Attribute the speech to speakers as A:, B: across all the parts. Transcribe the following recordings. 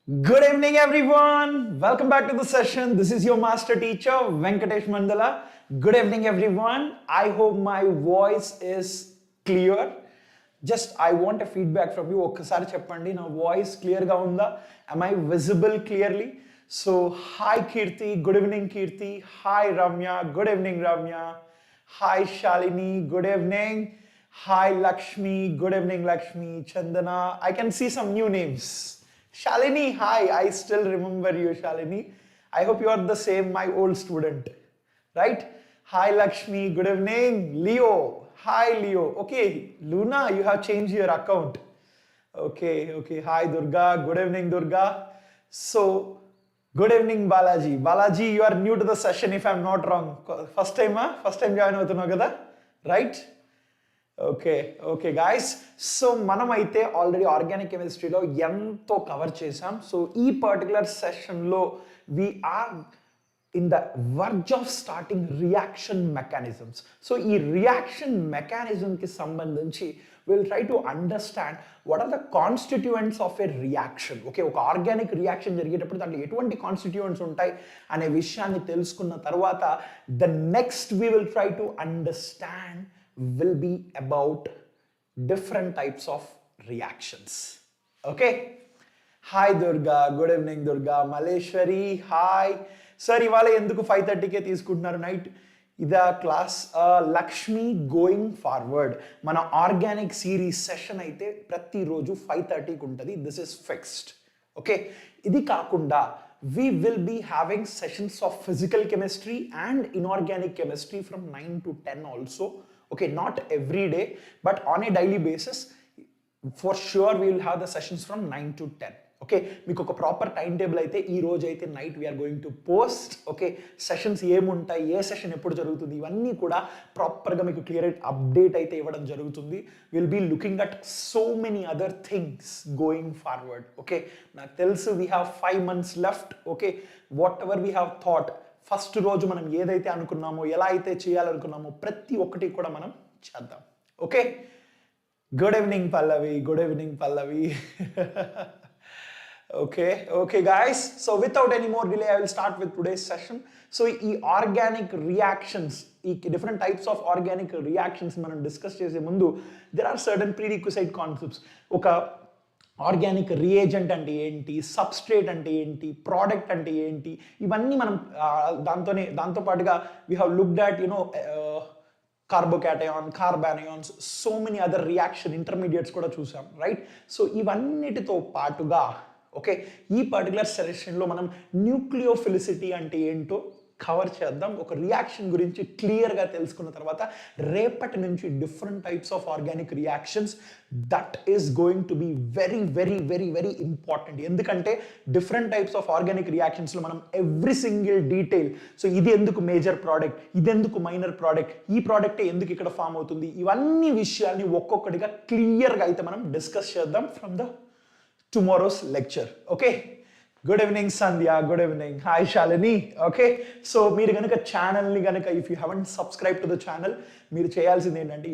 A: Good evening, everyone. Welcome back to the session. This is your master teacher, Venkatesh Mandala. Good evening, everyone. I hope my voice is clear. Just I want a feedback from you. Okkasari cheppandi na voice clear ga unda? Am I visible clearly? So, hi Kirti. Good evening, Kirti. Hi Ramya. Good evening, Ramya. Hi Shalini. Good evening. Hi Lakshmi. Good evening, Lakshmi. Chandana. I can see some new names. Shalini, hi, I still remember you, Shalini. I hope you are the same, my old student, right? Hi, Lakshmi, good evening. Leo, hi, Leo. Okay, Luna, you have changed your account. Okay. Hi, Durga, good evening, Durga. So, good evening, Balaji. Balaji, you are new to the session if I'm not wrong. First time join అవుతున్నావు కదా, right? Okay guys. So మనం అయితే already organic కెమిస్ట్రీలో ఎంతో cover చేసాం. So ఈ particular సెషన్లో we're in the verge of starting reaction mechanisms. So ఈ రియాక్షన్ మెకానిజంకి సంబంధించి will try to understand what are the constituents of a reaction. Okay, ఒక ఆర్గానిక్ రియాక్షన్ జరిగేటప్పుడు దాంట్లో ఎటువంటి కాన్స్టిట్యూయెంట్స్ ఉంటాయి అనే విషయాన్ని తెలుసుకున్న తర్వాత the next we will try to understand will be about different types of reactions. Okay, hi Durga, good evening Durga. Maleshwari, hi sir. ఇవాళ ఎందుకు 5:30కే తీసుకుంటున్నారు నైట్? ఇదా క్లాస్? లక్ష్మి గోయింగ్ ఫార్వర్డ్ మన ఆర్గానిక్ సిరీస్ సెషన్ అయితే ప్రతిరోజు 5:30కి ఉంటుంది. This is fixed. ఓకే, ఇది కాకుండా we will be having sessions of physical chemistry and inorganic chemistry from 9 to 10 also. Okay, not every day, but on a daily basis, for sure we will have the sessions from 9 to 10. Okay, మీకు ఒక proper time table అయితే ఈ రోజు అయితే night we're going to post. Okay, sessions ఏముంటాయి, ఏ session ఎప్పుడు జరుగుతుంది, ఇవన్నీ కూడా ప్రాపర్గా మీకు క్లియర్ అప్డేట్ అయితే ఇవ్వడం జరుగుతుంది. Will be looking at so many other things going forward. Okay, నాకు తెలుసు we have 5 months left. Okay, whatever we have thought, first రోజు మనం ఏదైతే అనుకున్నామో, ఎలా అయితే చేయాలనుకున్నామో ప్రతి ఒక్కటి కూడా మనం చేద్దాం. Okay, good evening Pallavi, good evening Pallavi. Okay guys, so without any more delay I will start with today's session. So ఈ ఆర్గానిక్ రియాక్షన్స్, ఈ different types of organic reactions మనం డిస్కస్ చేసే ముందు there are certain prerequisite concepts. ఒక organic reagent అంటే ఏంటి, substrate అంటే ఏంటి, ప్రోడక్ట్ అంటే ఏంటి, ఇవన్నీ మనం దాంతో పాటుగా we have looked at carbocation, carbanions, so many other reaction intermediates కూడా చూసాం, రైట్? సో ఇవన్నిటితో పాటుగా ఓకే, ఈ పర్టికులర్ సెషన్లో మనం న్యూక్లియోఫిలిసిటీ అంటే ఏంటో కవర్ చేద్దాం. ఒక రియాక్షన్ గురించి క్లియర్గా తెలుసుకున్న తర్వాత రేపటి నుంచి different types of organic reactions, that is going to be very very very very important. ఎందుకంటే డిఫరెంట్ టైప్స్ ఆఫ్ ఆర్గానిక్ రియాక్షన్స్లో మనం ఎవ్రీ సింగిల్ డీటెయిల్, సో ఇది ఎందుకు మేజర్ ప్రోడక్ట్, ఇది ఎందుకు మైనర్ ప్రోడక్ట్, ఈ ప్రోడక్ట్ ఎందుకు ఇక్కడ ఫామ్ అవుతుంది, ఇవన్నీ విషయాల్ని ఒక్కొక్కటిగా క్లియర్గా అయితే మనం డిస్కస్ చేద్దాం from the tomorrow's lecture. Okay, good evening Sandhya, good evening. Hi Shalini. Okay, so మీరు కనుక ఛానల్ని కనుక if you haven't subscribe to the channel, మీరు చేయాల్సింది ఏంటంటే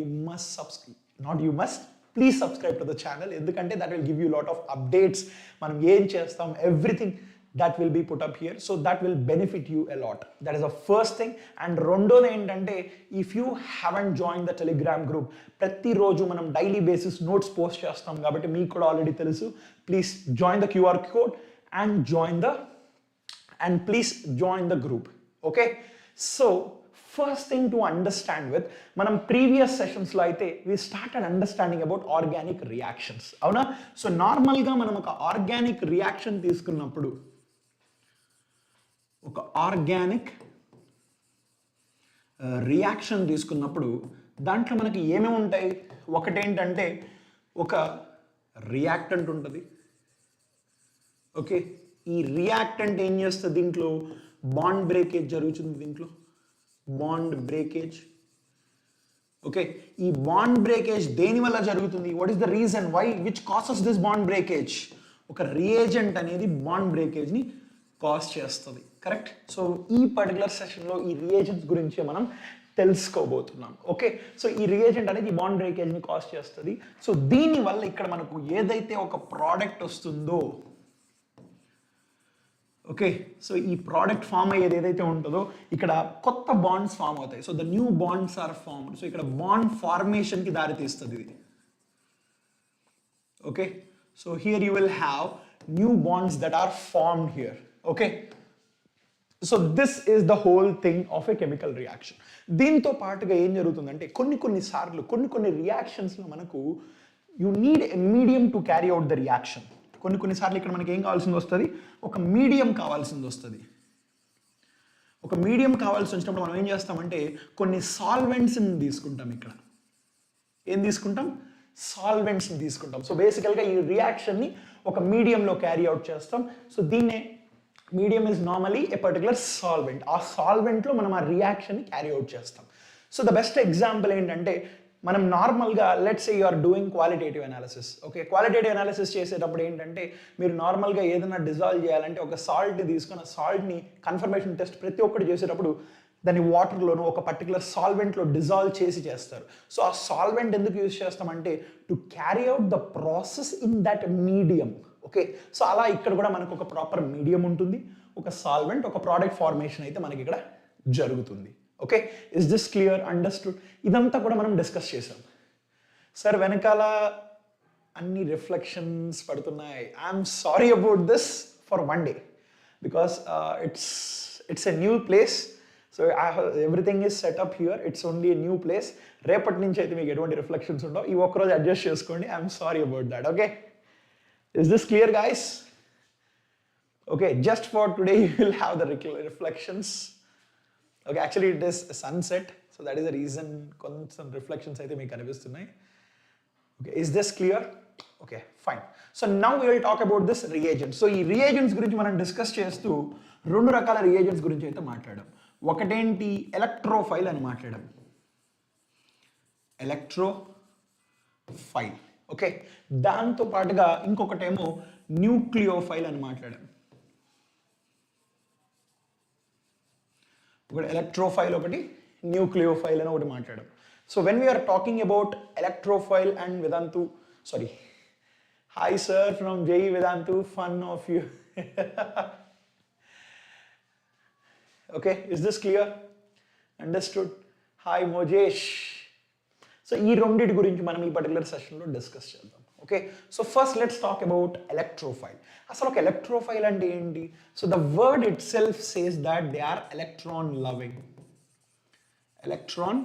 A: please subscribe to the channel. ఎందుకంటే that will give you lot of updates. మనం ఏం చేస్తాం, everything that will be put up here, so that will benefit you a lot. That is the first thing. And రెండోది ఏంటంటే, if you haven't joined the telegram group, ప్రతిరోజు మనం daily basis notes post చేస్తాం కాబట్టి మీకు కూడా already తెలుసు. Please join the QR code and please join the group. Okay, so first thing to understand with, మనం ప్రీవియస్ సెషన్స్లో అయితే we started understanding about organic reactions, అవునా? సో నార్మల్గా మనం ఒక ఆర్గానిక్ రియాక్షన్ తీసుకున్నప్పుడు, ఒక ఆర్గానిక్ రియాక్షన్ తీసుకున్నప్పుడు దాంట్లో మనకి ఏమేమి ఉంటాయి? ఒకటేంటంటే ఒక రియాక్టెంట్ ఉంటుంది. ఓకే, ఈ రియాక్టెంట్ ఏం చేస్తుంది, దీంట్లో బాండ్ బ్రేకేజ్ జరుగుతుంది. దీంట్లో బాండ్ బ్రేకేజ్. ఓకే, ఈ బాండ్ బ్రేకేజ్ దేని వల్ల జరుగుతుంది? What is the reason why which causes this bond breakage? ఒక రియేజెంట్ అనేది బాండ్ బ్రేకేజ్ని కాజ్ చేస్తుంది, కరెక్ట్? సో ఈ పర్టికులర్ సెషన్లో ఈ రియేజెంట్స్ గురించి మనం తెలుసుకోబోతున్నాం. ఓకే, సో ఈ రియేజెంట్ అనేది బాండ్ బ్రేకేజ్ని కాజ్ చేస్తుంది. సో దీనివల్ల ఇక్కడ మనకు ఏదైతే ఒక ప్రోడక్ట్ వస్తుందో, ఓకే, సో ఈ ప్రోడక్ట్ ఫామ్ అయ్యేది ఏదైతే ఉంటుందో ఇక్కడ కొత్త బాండ్స్ ఫామ్ అవుతాయి. So the new bonds are formed. So ఇక్కడ బాండ్ ఫార్మేషన్కి దారి తీస్తుంది ఇది. Okay, so here you will have new bonds that are formed here. Okay, so this is the whole thing of a chemical reaction. దీంతో పాటుగా ఏం జరుగుతుందంటే కొన్నిసార్లు కొన్ని రియాక్షన్స్లో మనకు you need a medium to carry out the reaction. కొన్నిసార్లు ఇక్కడ మనకి ఏం కావాల్సింది వస్తుంది, ఒక మీడియం కావాల్సింది వస్తుంది. ఒక మీడియం కావాల్సి వచ్చినప్పుడు మనం ఏం చేస్తామంటే కొన్ని సాల్వెంట్స్ని తీసుకుంటాం. ఇక్కడ ఏం తీసుకుంటాం, సాల్వెంట్స్ని తీసుకుంటాం. సో బేసికల్గా ఈ రియాక్షన్ని ఒక మీడియంలో క్యారీ అవుట్ చేస్తాం. సో దీన్నే medium is normally a particular solvent. ఆ సాల్వెంట్లో మనం ఆ రియాక్షన్ని క్యారీ అవుట్ చేస్తాం. సో ద బెస్ట్ ఎగ్జాంపుల్ ఏంటంటే మనం నార్మల్గా let's say you are doing qualitative analysis. Okay, qualitative analysis చేసేటప్పుడు ఏంటంటే మీరు నార్మల్గా ఏదైనా డిజాల్వ్ చేయాలంటే ఒక సాల్ట్ తీసుకుని ఆ సాల్ట్ని కన్ఫర్మేషన్ టెస్ట్ ప్రతి ఒక్కటి చేసేటప్పుడు దాన్ని వాటర్లోనూ ఒక పర్టికులర్ సాల్వెంట్లో డిజాల్వ్ చేస్తారు. సో ఆ సాల్వెంట్ ఎందుకు యూజ్ చేస్తామంటే to carry out the process in that medium. Okay, so అలా ఇక్కడ కూడా మనకు ఒక ప్రాపర్ మీడియం ఉంటుంది, ఒక సాల్వెంట్, ఒక ప్రోడక్ట్ ఫార్మేషన్ అయితే మనకి ఇక్కడ జరుగుతుంది. Okay, is this clear, understood? ఇదంతా కూడా మనం డిస్కస్ చేసాం. సార్ వెనకాల అన్ని రిఫ్లెక్షన్స్ పడుతున్నాయి. I'm sorry about this for one day because it's a new place. So everything is setup here, it's only a new place. రేపటి నుంచి అయితే మీకు ఎటువంటి రిఫ్లెక్షన్స్ ఉండవు. ఈ ఒక్కరోజు అడ్జస్ట్ చేసుకోండి. I'm sorry about that. Okay, is this clear guys? Okay, just for today you will have the reflections. Okay, actually it is sunset, so that is the reason some reflections అయితే మీకు కనిపిస్తున్నాయి. Okay, is this clear? Okay, fine. So now we will talk about this reagents. So ఈ reagents గురించి మనం discuss చేస్తూ రెండు రకాల reagents గురించి అయితే మాట్లాడాం. ఒకటేంటి, ఎలక్ట్రోఫైల్ అని మాట్లాడాం. ఎలక్ట్రోఫైల్. ఓకే, దాంతో పాటుగా ఇంకొకటేమో న్యూక్లియోఫైల్ అని మాట్లాడాం. ఒకటి ఎలక్ట్రోఫైల్, ఒకటి న్యూక్లియోఫైల్ అని ఒకటి మాట్లాడాం. So when we're talking about electrophile and Vedantu, sorry, hi sir from JEE Vedantu, fan of you. Okay, is this clear, understood? Hi Mojesh. So ఈ రెండింటి గురించి మనం ఈ పర్టికులర్ సెషన్లో డిస్కస్ చేద్దాం. Okay, so first let's talk about electrophile. అసలు ఒక electrophile అంటే ఏంటి? So the word itself says that they are electron loving. Electron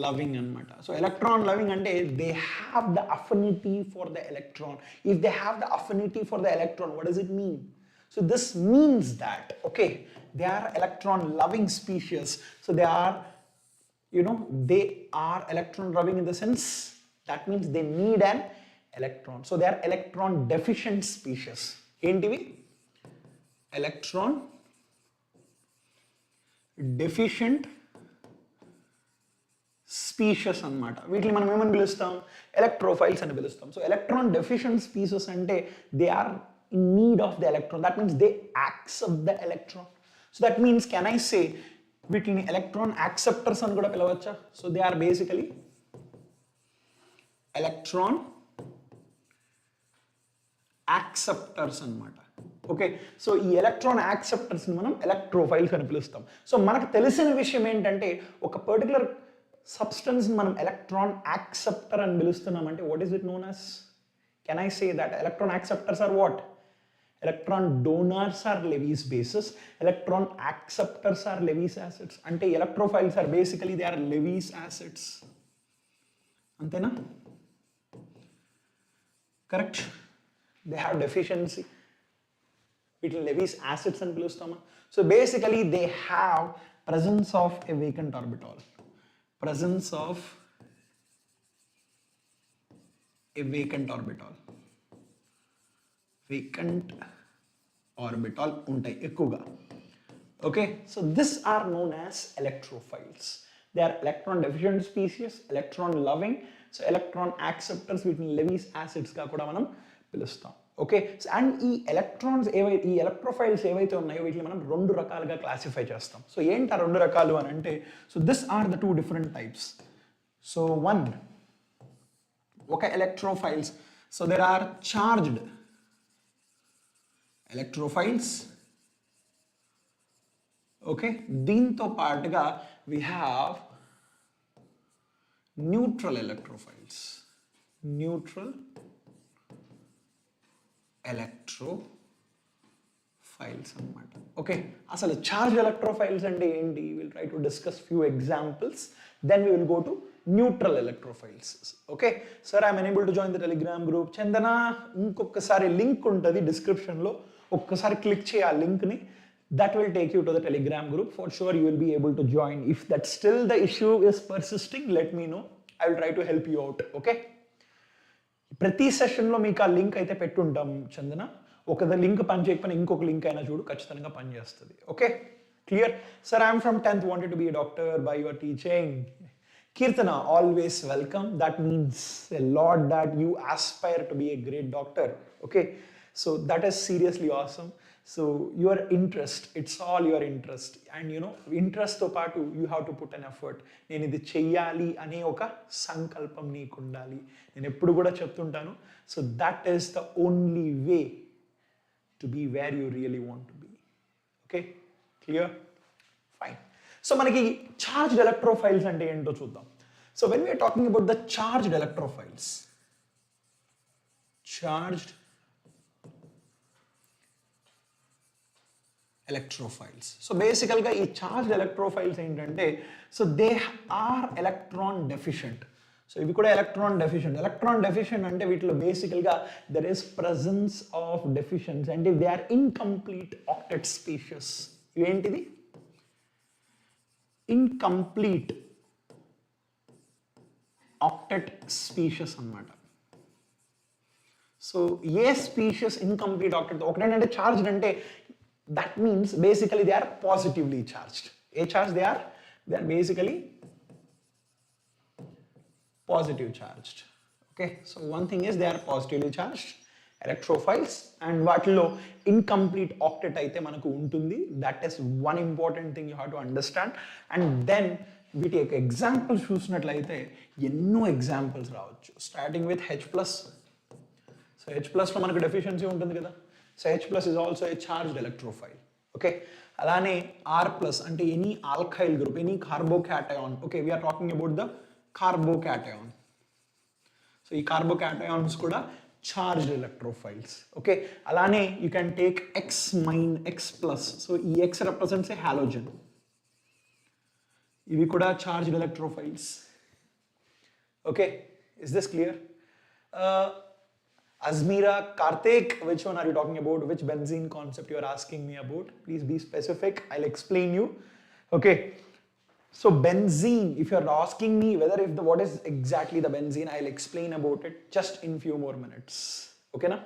A: loving అనమాట. సో ఎలక్ట్రాన్ లవింగ్ అంటే they have the affinity for the electron. If they have the affinity for the electron, what does it mean? So this means that, okay, they are electron loving species. So they are, they are electron loving in the sense that means they need an electron. So they are electron deficient species. ఏంటివి? Electron deficient species అన్నమాట. వీటిని మనం ఏమని పిలుస్తాం? Electrophiles అని పిలుస్తాం. So electron deficient species అంటే they are in need of the electron. That means they accept the electron. So that means, can I say వీటిని electron acceptors అని కూడా పిలవచ్చా? So they are basically electron acceptors అన్నమాట. Okay, so ఈ electron యాక్సెప్టర్స్ని మనం electrophiles అని పిలుస్తాం. So మనకు తెలిసిన విషయం ఏంటంటే ఒక పర్టికులర్ సబ్స్టెన్స్ని మనం ఎలక్ట్రాన్ యాక్సెప్టర్ అని పిలుస్తున్నామంటే what is it known as? Can I say that electron acceptors are what? Electron donors are Levy's bases. Electron acceptors are Levy's acids. Ante electrophiles are basically, they are Levy's acids. Antena? Correct? They have deficiency between Levy's acids and pilustama. So basically they have presence of a vacant orbital. Presence of a vacant orbital. Vacant orbital ఉంటాయి ఎక్కువగా. Okay, so this are known as electrophiles. They are electron deficient species, electron loving. So electron acceptors, వీటిని Levy's acids గా కూడా మనం పిలుస్తాం. Okay, and ఈ electrons ఈ electrophiles ఏవైతే ఉన్నాయో వీటిని మనం రెండు రకాలుగా క్లాసిఫై చేస్తాం. సో ఏంటి ఆ రెండు రకాలు అని అంటే, so this are the two different types. So one, ఒక electrophiles, so there are charged electrophiles. Okay, దీంతో పాటుగా we have neutral electrophiles. Neutral electrophiles అన్నమాట. ఓకే, అసలు చార్జ్ ఎలక్ట్రోఫైల్స్ అంటే ఏంటి? Will try to discuss few examples, then we will go to neutral electrophiles. Okay sir, I'm enable to join the Telegram group. Chandana, ఇంకొకసారి link ఉంటుంది డిస్క్రిప్షన్లో, ఒక్కసారి click చేయి ఆ లింక్ని. That will take you to the Telegram group. For sure, you will be able to join. If that still the issue is persisting, let me know. I will try to help you out. Okay? ప్రతి సెషన్లో మీకు ఆ link అయితే పెట్టుంటాం చందన. ఒక link పని చేయకపోయినా ఇంకొక link అయినా చూడు, ఖచ్చితంగా పనిచేస్తుంది. Okay, clear? Sir, I'm from 10th, wanted to be a doctor by your teaching. Kirtana, always welcome. That means a lot that you aspire to be a great doctor. Okay, so that is seriously awesome. So your interest, it's all your interest, and you know, interest తో పాటు you have to put an effort. నేను ఇది చెయ్యాలి అనే ఒక సంకల్పం నీకు ఉండాలి. నేను ఎప్పుడు కూడా చెప్తుంటాను. So that is the only way to be where you really want to be. Okay, clear? Fine. So మనకి charged electrophiles అంటే ఏంటో చూద్దాం. So when we are talking about the charged electrophiles, charged electrophiles. So basically ఈ charged electrophiles ఏంటంటే, so they are electron deficient. So ఇవి కూడా electron deficient. Electron deficient అంటే వీటిలో బేసికల్గా there is presence of deficiency and they are incomplete octet species. ఇవేంటిది? Incomplete octet species అన్నమాట. So ఏ spacious incomplete octet? ఒకటేంటంటే charged అంటే that means basically they are positively charged. A charge they are basically positive charged. Okay, so one thing is they are positively charged electrophiles, and వాటిలో incomplete octet అయితే మనకు ఉంటుంది. That is one important thing you have to understand. And then వీటి యొక్క examples చూసినట్లయితే ఎన్నో examples రావచ్చు, starting with H+. So H+లో మనకు డెఫిషియన్సీ ఉంటుంది కదా. So H+ is also a charged electrophile. Okay, alane R+ ante any alkyl group, any carbocation. Okay, we are talking about the carbocation. So ee carbocations kuda charged electrophiles. Okay, alane you can take X-. So ee X represents a halogen. Ivi kuda charged electrophiles. Okay, is this clear? Azmira, Karthik, which one are you talking about? Which benzene concept you are asking me about? Please be specific. I'll explain you. Okay. So benzene, if you are asking me what is exactly the benzene, I'll explain about it just in few more minutes. Okay na?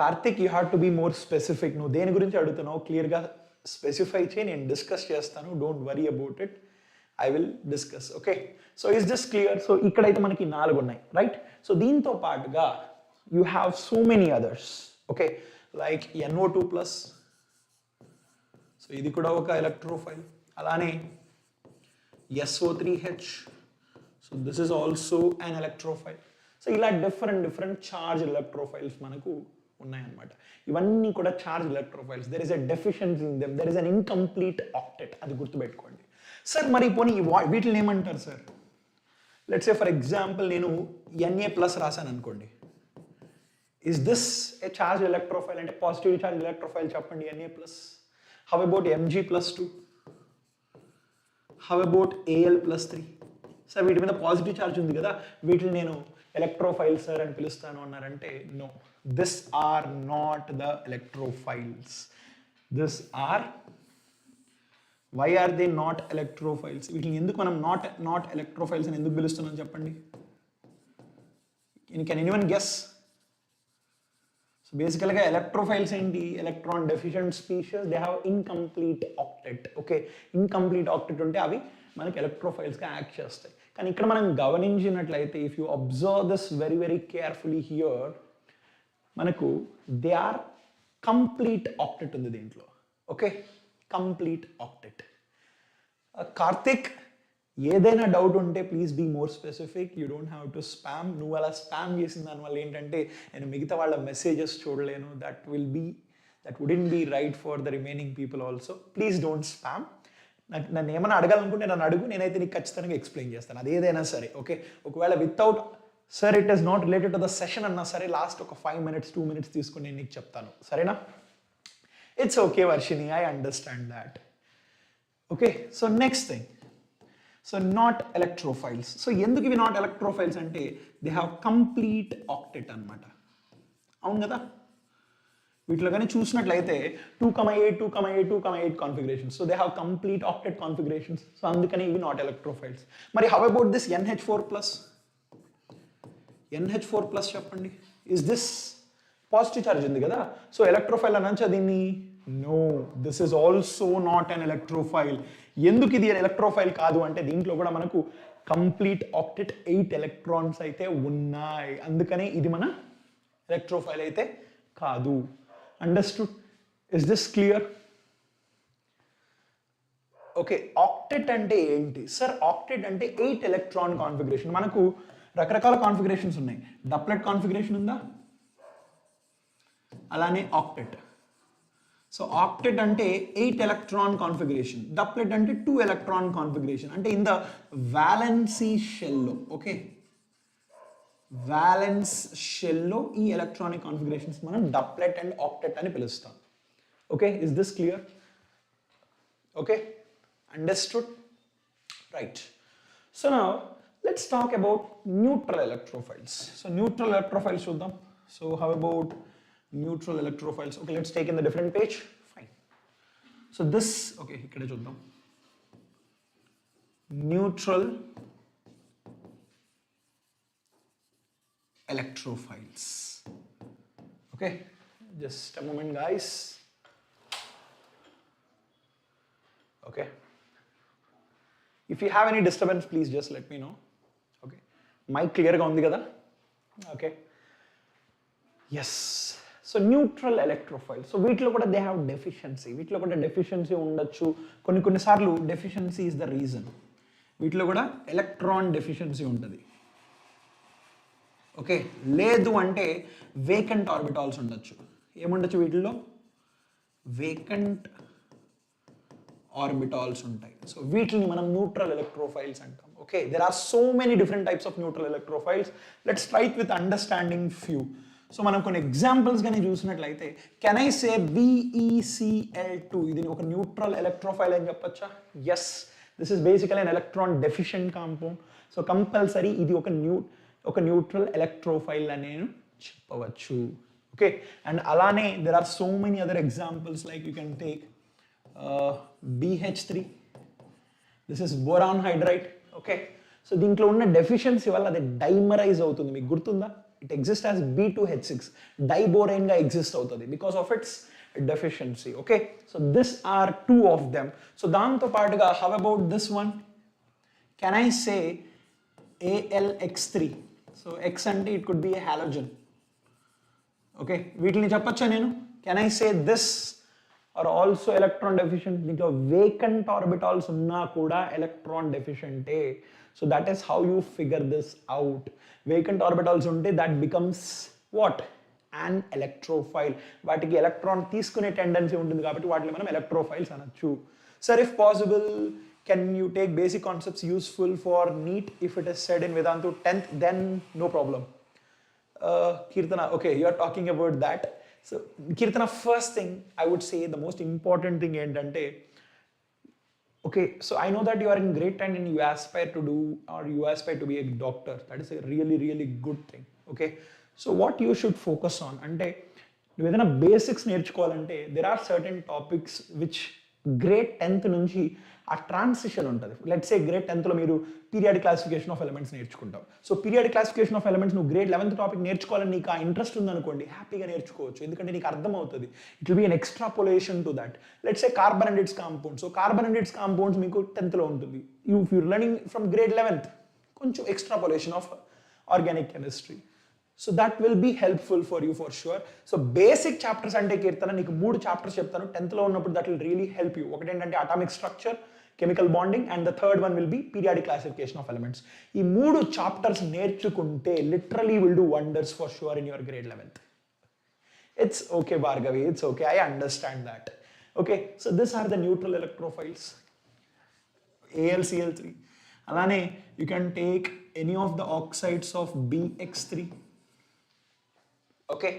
A: Karthik, you have to be more specific. No, deni gurinchi adugutunnavu clear ga specify cheyi nenu discuss chestanu. Don't worry about it. I will discuss. Okay, so is this clear? So ikkadaithe manaki 4 unnai, right? So దీంతో పాటుగా you have so many others. Okay, like NO2+. So ఇది కూడా ఒక electrophile. అలానే SO3H. So this is also an electrophile. So ఇలా different charge electrophiles మనకు ఉన్నాయన్నమాట. ఇవన్నీ కూడా charge electrophiles. There is a deficiency in them, there is an incomplete octet. అది గుర్తుపెట్టుకోండి సార్. మరి పోనీ వీటిని ఏమంటారు sir? Let's say for example నేను Na+ రాశాను అనుకోండి. Is this A charge electrophile? అంటే పాజిటివ్ చార్జ్ ఎలక్ట్రోఫైల్ చెప్పండి, Na+. How about Mg+2? How about Al+3? Sir వీటి మీద పాజిటివ్ చార్జ్ ఉంది కదా, వీటిని నేను ఎలక్ట్రోఫైల్ సార్ అని పిలుస్తాను అన్నారంటే no, this are not the electrophiles. This are, why are they not electrophiles? వీటిని ఎందుకు మనం నాట్ ఎలక్ట్రోఫైల్స్ అని ఎందుకు పిలుస్తున్నాం చెప్పండి? Can anyone guess? సో బేసికల్గా ఎలక్ట్రోఫైల్స్ ఏంటి? Electron deficient species, they have incomplete octet. Okay, incomplete octet ఉంటే అవి మనకి ఎలక్ట్రోఫైల్స్గా యాక్ట్ చేస్తాయి. కానీ ఇక్కడ మనం గమనించినట్లయితే if you observe this very carefully here, మనకు దే ఆర్ కంప్లీట్ ఆక్టెట్ ఉంది దీంట్లో. Okay, complete octet. కార్తిక్, ఏదైనా డౌట్ ఉంటే please be more specific. You don't have to spam. నువ్వు అలా స్పామ్ చేసిన దానివల్ల ఏంటంటే నేను మిగతా వాళ్ళ మెసేజెస్ చూడలేను. That wouldn't be right for the remaining people also. Please don't spam. నన్ను ఏమైనా అడగాలనుకుంటే నన్ను అడుగు, నేనైతే నీకు ఖచ్చితంగా ఎక్స్ప్లెయిన్ చేస్తాను, అది ఏదైనా సరే. ఓకే, ఒకవేళ without sir it is not related to the session అన్నా సరే లాస్ట్ ఒక 5 minutes 2 minutes తీసుకుని నేను నీకు చెప్తాను, సరేనా? It's okay Varshini, I understand that. Okay, so next thing, so not electrophiles. So ఎందుకు ఇవి నాట్ ఎలక్ట్రోఫైల్స్ అంటే దే హ్యావ్ కంప్లీట్ ఆక్టెట్ అనమాట. అవును కదా? వీటిలో కానీ చూసినట్లయితే 2,8 2,8 2,8 configurations. So they have complete octet configurations. So అందుకని ఇవి నాట్ ఎలక్ట్రోఫైల్స్. మరి how about this NH4+? NH4+ చెప్పండి. ఇస్ దిస్ పాజిటివ్ ఛార్జ్ ఉంది కదా, సో ఎలక్ట్రోఫైల్ అనొచ్చా దీన్ని? No, this is also not an electrophile. ఎందుకు ఇది ఎలక్ట్రోఫైల్ కాదు అంటే దీంట్లో కూడా మనకు కంప్లీట్ ఆక్టెట్ 8 ఎలక్ట్రాన్స్ అయితే ఉన్నాయి. అందుకనే ఇది మన ఎలక్ట్రోఫైల్ అయితే కాదు. Understood? Is this clear? Okay, octet అంటే ఏంటి సార్? ఆక్టెట్ అంటే 8 ఎలక్ట్రాన్ కాన్ఫిగరేషన్. మనకు రకరకాల కాన్ఫిగరేషన్స్ ఉన్నాయి. డప్లెట్ కాన్ఫిగరేషన్ ఉందా, అలానే ఆక్టెట్. సో ఆక్టెట్ అంటే 8 ఎలక్ట్రాన్ కాన్ఫిగరేషన్, డప్లెట్ అంటే 2 ఎలక్ట్రాన్ కాన్ఫిగరేషన్. అంటే ఇన్ ద వ్యాలెన్సీ షెల్లో, ఓకే, వ్యాలెన్స్ షెల్లో ఈ ఎలక్ట్రానిక్ కాన్ఫిగరేషన్స్ మనం డప్లెట్ అండ్ ఆక్టెట్ అని పిలుస్తాం. Okay, is this clear? Okay, understood? Right. So now let's talk about neutral electrophiles. So neutral electrophiles చూద్దాం. So how about neutral electrophiles? Okay, let's take in the different page. Fine. So this, okay, ikkade చూద్దాం. Neutral electrophiles. Okay, just a moment guys. Okay, if you have any disturbance please just let me know. Okay, mic clear ga undi kada? Okay, yes. So neutral electrophiles, so వీటిలో కూడా they have deficiency. వీటిలో కూడా deficiency ఉండొచ్చు. కొన్ని సార్లు deficiency is the reason. వీటిలో కూడా electron deficiency ఉంటుంది. ఓకే, లేదు అంటే వేకెంట్ ఆర్బిటాల్స్ ఉండొచ్చు. ఏముండొచ్చు వీటిల్లో? వేకెంట్ ఆర్బిటాల్స్ ఉంటాయి. సో వీటిని మనం న్యూట్రల్ ఎలక్ట్రోఫైల్స్ అంటాం. Okay, there are so many different types of neutral electrophiles. Let's straight with understanding few. So మనం కొన్ని ఎగ్జాంపుల్స్ కానీ చూసినట్లయితే కెన్ ఐ సే BeCl2, ఇది ఒక న్యూట్రల్ ఎలక్ట్రోఫైల్ అని చెప్పొచ్చా? Yes, this is basically an electron deficient compound. So compulsory ఇది ఒక న్యూట్రల్ ఎలక్ట్రోఫైల్ అని నేను చెప్పవచ్చు. ఓకే, అండ్ అలానే there are so many other examples like you can take BH3, this is boron hydride. Okay, so దీంట్లో ఉన్న deficiency వల్ల అది డైమరైజ్ అవుతుంది. మీకు గుర్తుందా? ఇట్ ఎగ్జిస్ట్ యాజ్ B2H6, డైబోరైన్ గా ఎగ్జిస్ట్ అవుతుంది because of its deficiency. Okay, so this are 2 of them. So దాంతో పాటుగా how about this one? Can I say ALX3? So X అంటే it could be a halogen. Okay, వీటిని చెప్పొచ్చా నేను? Can I say this are also electron deficient? దీంట్లో vacant orbitals ఉన్నా కూడా electron డెఫిషియెంటే. So that is how you figure this out. Vacant orbitals ఉంటే that becomes what? An electrophile. వాటికి electron తీసుకునే టెండెన్సీ ఉంటుంది కాబట్టి వాటిని మనం ఎలక్ట్రోఫైల్స్ అనొచ్చు. Sir if possible can you take basic concepts useful for NEET if it is said in Vedantu 10th? Then no problem. Kirtana, okay, you are talking about that. So Kirtana, first thing I would say, the most important thing endante, okay, so I know that you are in grade 10 and you aspire to do, or you aspire to be a doctor. That is a really, really good thing. Okay, so what you should focus on ante, నువ్వు ఏదైనా basics నేర్చుకోవాలంటే there are certain topics which grade 10th నుంచి ఆ transition ఉంటుంది. Let's say grade 10thలో మీరు periodic classification of elements నేర్చుకుంటాం. So periodic classification of elements నువ్వు grade 11th topic నేర్చుకోవాలని నీకు ఆ ఇంట్రెస్ట్ ఉందనుకోండి, హ్యాపీగా నేర్చుకోవచ్చు. ఎందుకంటే నీకు అర్థమవుతుంది. It will be an extrapolation to that. Let's say carbon and its compounds. So carbon and its compounds మీకు 10thలో ఉంటుంది. You learning from grade 11th కొంచెం extrapolation of organic chemistry. So that will be helpful for you for sure. So basic chapters అంటే కీర్తన నీకు 3 chapters చెప్తాను 10th ఉన్నప్పుడు, that will really help you. ఒకటి ఏంటంటే atomic structure, chemical bonding, and the third one will be periodic classification of elements. ఈ 3 chapters నేర్చుకుంటే literally will do wonders for sure in your grade 11th. It's okay, Bhargavi, it's okay, I understand that. Okay, so these are the neutral electrophiles, AlCl3. Alane, you can take any of the oxides of BX3. Okay,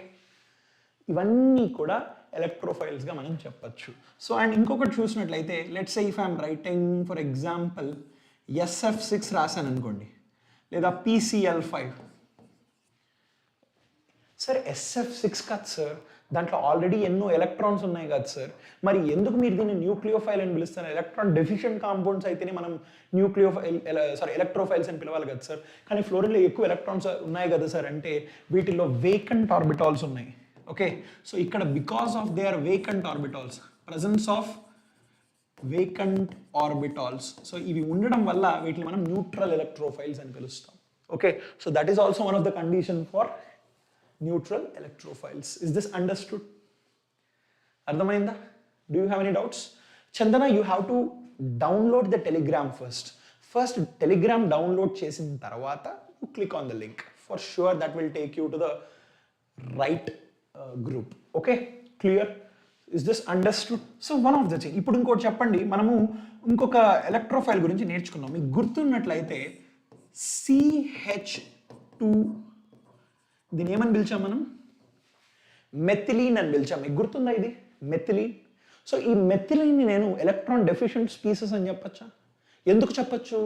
A: ఇవన్నీ కూడా ఎలక్ట్రోఫైల్స్గా మనం చెప్పచ్చు. So and ఇంకొకటి చూసినట్లయితే let's say if I'm writing for example SF6 రాశాను అనుకోండి, లేదా PCl5. Sir SF6 కాదు సార్, దాంట్లో ఆల్రెడీ ఎన్నో ఎలక్ట్రాన్స్ ఉన్నాయి కదా సార్, మరి ఎందుకు మీరు దీన్ని న్యూక్లియోఫైల్ అని పిలుస్తారు? ఎలక్ట్రాన్ డెఫిషియెంట్ కాంపౌండ్స్ అయితేనే మనం ఎలక్ట్రోఫైల్స్ అని పిలవాలి కదా సార్. కానీ ఫ్లోరిన్లో ఎక్కువ ఎలక్ట్రాన్స్ ఉన్నాయి కదా సార్ అంటే వీటిల్లో వేకెంట్ ఆర్బిటాల్స్ ఉన్నాయి. ఓకే, సో ఇక్కడ because of they are vacant orbitals, presence of vacant orbitals, so ఇవి ఉండడం వల్ల వీటిని మనం న్యూట్రల్ ఎలక్ట్రోఫైల్స్ అని పిలుస్తాం. Okay, so that is also one of the condition for neutral electrophiles. Is this understood? Ardhamainda? Do you have any doubts? Chandana, you have to download the Telegram first. First Telegram download chesin tarvata you click on the link. For sure that will take you to the right group. Okay, clear? Is this understood? So one of the thing, ఇప్పుడు ఇంకోటి చెప్పండి, మనము ఇంకొక electrophile గురించి నేర్చుకున్నాం. మీకు గుర్తున్నట్లయితే CH2, దీని ఏమని పిలిచాం మనం? మెథిలీన్ అని పిలిచాం. మీకు గుర్తుందా ఇది మెథిలీన్? సో ఈ మెథిలీన్ని నేను ఎలక్ట్రాన్ డెఫిషియెంట్ స్పీసెస్ అని చెప్పచ్చా? ఎందుకు చెప్పచ్చు?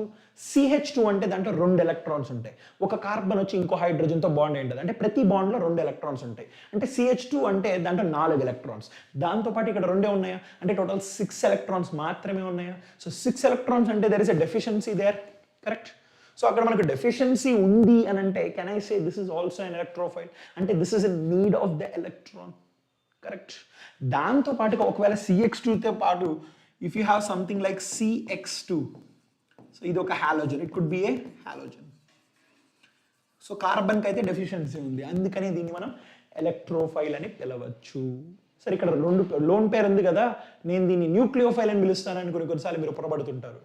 A: CH2 అంటే దాంట్లో 2 ఎలక్ట్రాన్స్ ఉంటాయి. ఒక కార్బన్ వచ్చి ఇంకో హైడ్రోజన్తో బాండ్ ఏంటది అంటే ప్రతి బాండ్లో 2 ఎలక్ట్రాన్స్ ఉంటాయి. అంటే CH2 అంటే దాంట్లో 4 ఎలక్ట్రాన్స్, దాంతోపాటు ఇక్కడ 2 ఉన్నాయా అంటే టోటల్ 6 ఎలక్ట్రాన్స్ మాత్రమే ఉన్నాయా? సో 6 ఎలక్ట్రాన్స్ అంటే there is a deficiency there, correct? So అక్కడ మనకు డెఫిషియన్సీ ఉంది అని అంటే can I say this is also an electrophile, అంటే this is a need of the electron, correct? దాంతో పాటుగా ఒకవేళ CX2తో పాటు if you have something like CX2, so ఇది ఒక halogen, it could be a halogen. So కార్బన్కి అయితే డెఫిషియన్సీ ఉంది, అందుకని దీన్ని మనం ఎలక్ట్రోఫైల్ అని పిలవచ్చు. సరే, ఇక్కడ 2 లోన్ పేరు ఉంది కదా, నేను దీన్ని న్యూక్లియోఫైల్ అని పిలుస్తానని కొన్నిసార్లు మీరు పొరపడుతుంటారు.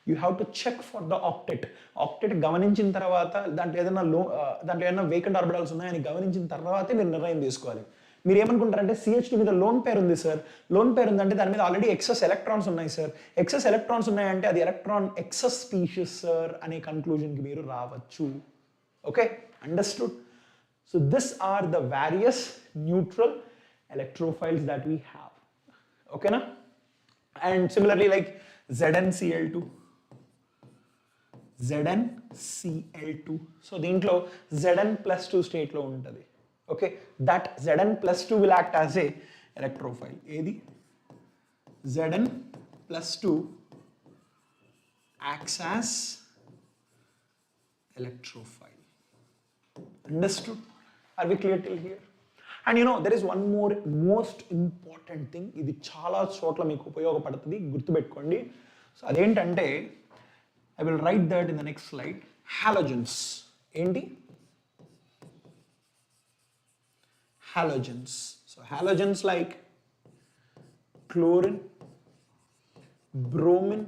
A: You have to check for the octet. Octet గమనించిన తర్వాత దాంట్లో ఏదైనా వేకెంట్ ఆర్బిటాల్స్ ఉన్నాయని గమనించిన తర్వాతే మీరు నిర్ణయం తీసుకోవాలి. మీరు ఏమనుకుంటారంటే CH2 మీద లోన్ పేరు ఉంది సార్, లోన్ పేరు ఉందంటే దాని మీద ఆల్రెడీ ఎక్సెస్ ఎలక్ట్రాన్స్ ఉన్నాయి సార్, ఎక్సెస్ ఎలక్ట్రాన్స్ ఉన్నాయంటే అది ఎలక్ట్రాన్ ఎక్సెస్ స్పీషియస్ సార్ అనే కన్క్లూజన్కి మీరు రావచ్చు. Okay, understood? So this are the various neutral electrophiles that we have. ఓకేనా? And similarly like ZnCl2, ZnCl2. సో దీంట్లో Zn+2 స్టేట్లో ఉంటుంది. Okay, that Zn+2 will act as a electrophile. ఏది? Zn+2 acts as electrophile. Understood? Are we clear till here? And you know, there is one more most important thing, ఇది చాలా చోట్ల మీకు ఉపయోగపడుతుంది, గుర్తుపెట్టుకోండి. సో అదేంటంటే I will write that in the next slide. Halogens. ఏంటి? Halogens. So halogens like chlorine, bromine,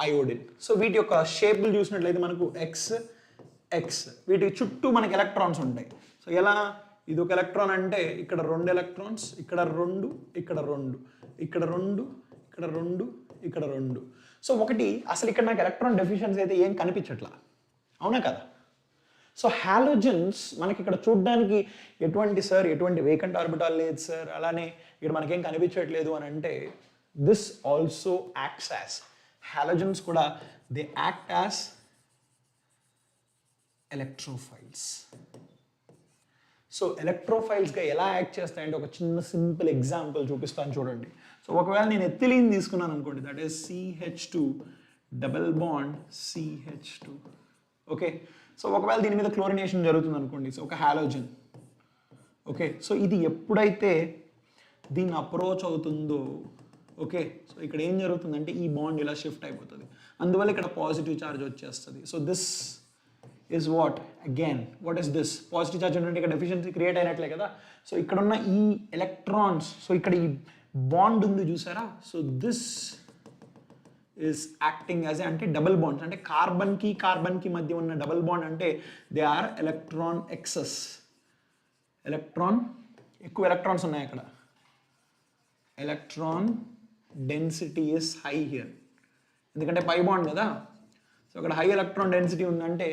A: iodine. So వీటి యొక్క షేప్లు చూసినట్లయితే మనకు X, వీటి చుట్టూ మనకి ఎలక్ట్రాన్స్ ఉంటాయి. సో ఎలా? ఇది ఒక ఎలక్ట్రాన్ అంటే ఇక్కడ 2 ఎలక్ట్రాన్స్, ఇక్కడ 2, ఇక్కడ 2, ఇక్కడ 2, ఇక్కడ 2, ఇక్కడ 2. సో ఒకటి అసలు ఇక్కడ నాకు ఎలక్ట్రాన్ డెఫిషియన్సీ అయితే ఏం కనిపించట్లా, అవునా కదా? సో హాలోజన్స్ మనకి ఇక్కడ చూడడానికి ఎటువంటి వేకెంట్ ఆర్బిటాల్ లేదు సార్, అలానే ఇక్కడ మనకేం కనిపించట్లేదు అని అంటే this also acts as halogens కూడా they act as electrophiles. So ఎలక్ట్రోఫైల్స్గా ఎలా యాక్ట్ చేస్తాయంటే ఒక చిన్న సింపుల్ ఎగ్జాంపుల్ చూపిస్తాను చూడండి. సో ఒకవేళ నేను ఎథిలీన్ తీసుకున్నాను అనుకోండి, that is CH2 double bond CH2. Okay, so ఒకవేళ దీని మీద క్లోరినేషన్ జరుగుతుంది అనుకోండి, సో ఒక హాలోజన్. ఓకే, సో ఇది ఎప్పుడైతే దీన్ని అప్రోచ్ అవుతుందో, ఓకే, సో ఇక్కడ ఏం జరుగుతుందంటే ఈ బాండ్ ఇలా షిఫ్ట్ అయిపోతుంది, అందువల్ల ఇక్కడ పాజిటివ్ ఛార్జ్ వచ్చేస్తుంది. So this is what? Again, what is this? Positive charge ఉంటే ఇక్కడ డెఫిషియన్సీ క్రియేట్ అయినట్లే కదా. సో ఇక్కడ ఉన్న ఈ ఎలక్ట్రాన్స్, సో ఇక్కడ ఈ బాండ్ ఉంది చూసారా, so this is acting as అంటే డబుల్ బాండ్స్, అంటే కార్బన్కి మధ్య ఉన్న డబుల్ బాండ్ అంటే దే ఆర్ ఎలక్ట్రాన్ ఎక్సెస్. ఎక్కువ ఎలక్ట్రాన్స్ ఉన్నాయి అక్కడ. Electron density is high here, ఎందుకంటే పై బాండ్ కదా. సో అక్కడ హై ఎలక్ట్రాన్ డెన్సిటీ ఉందంటే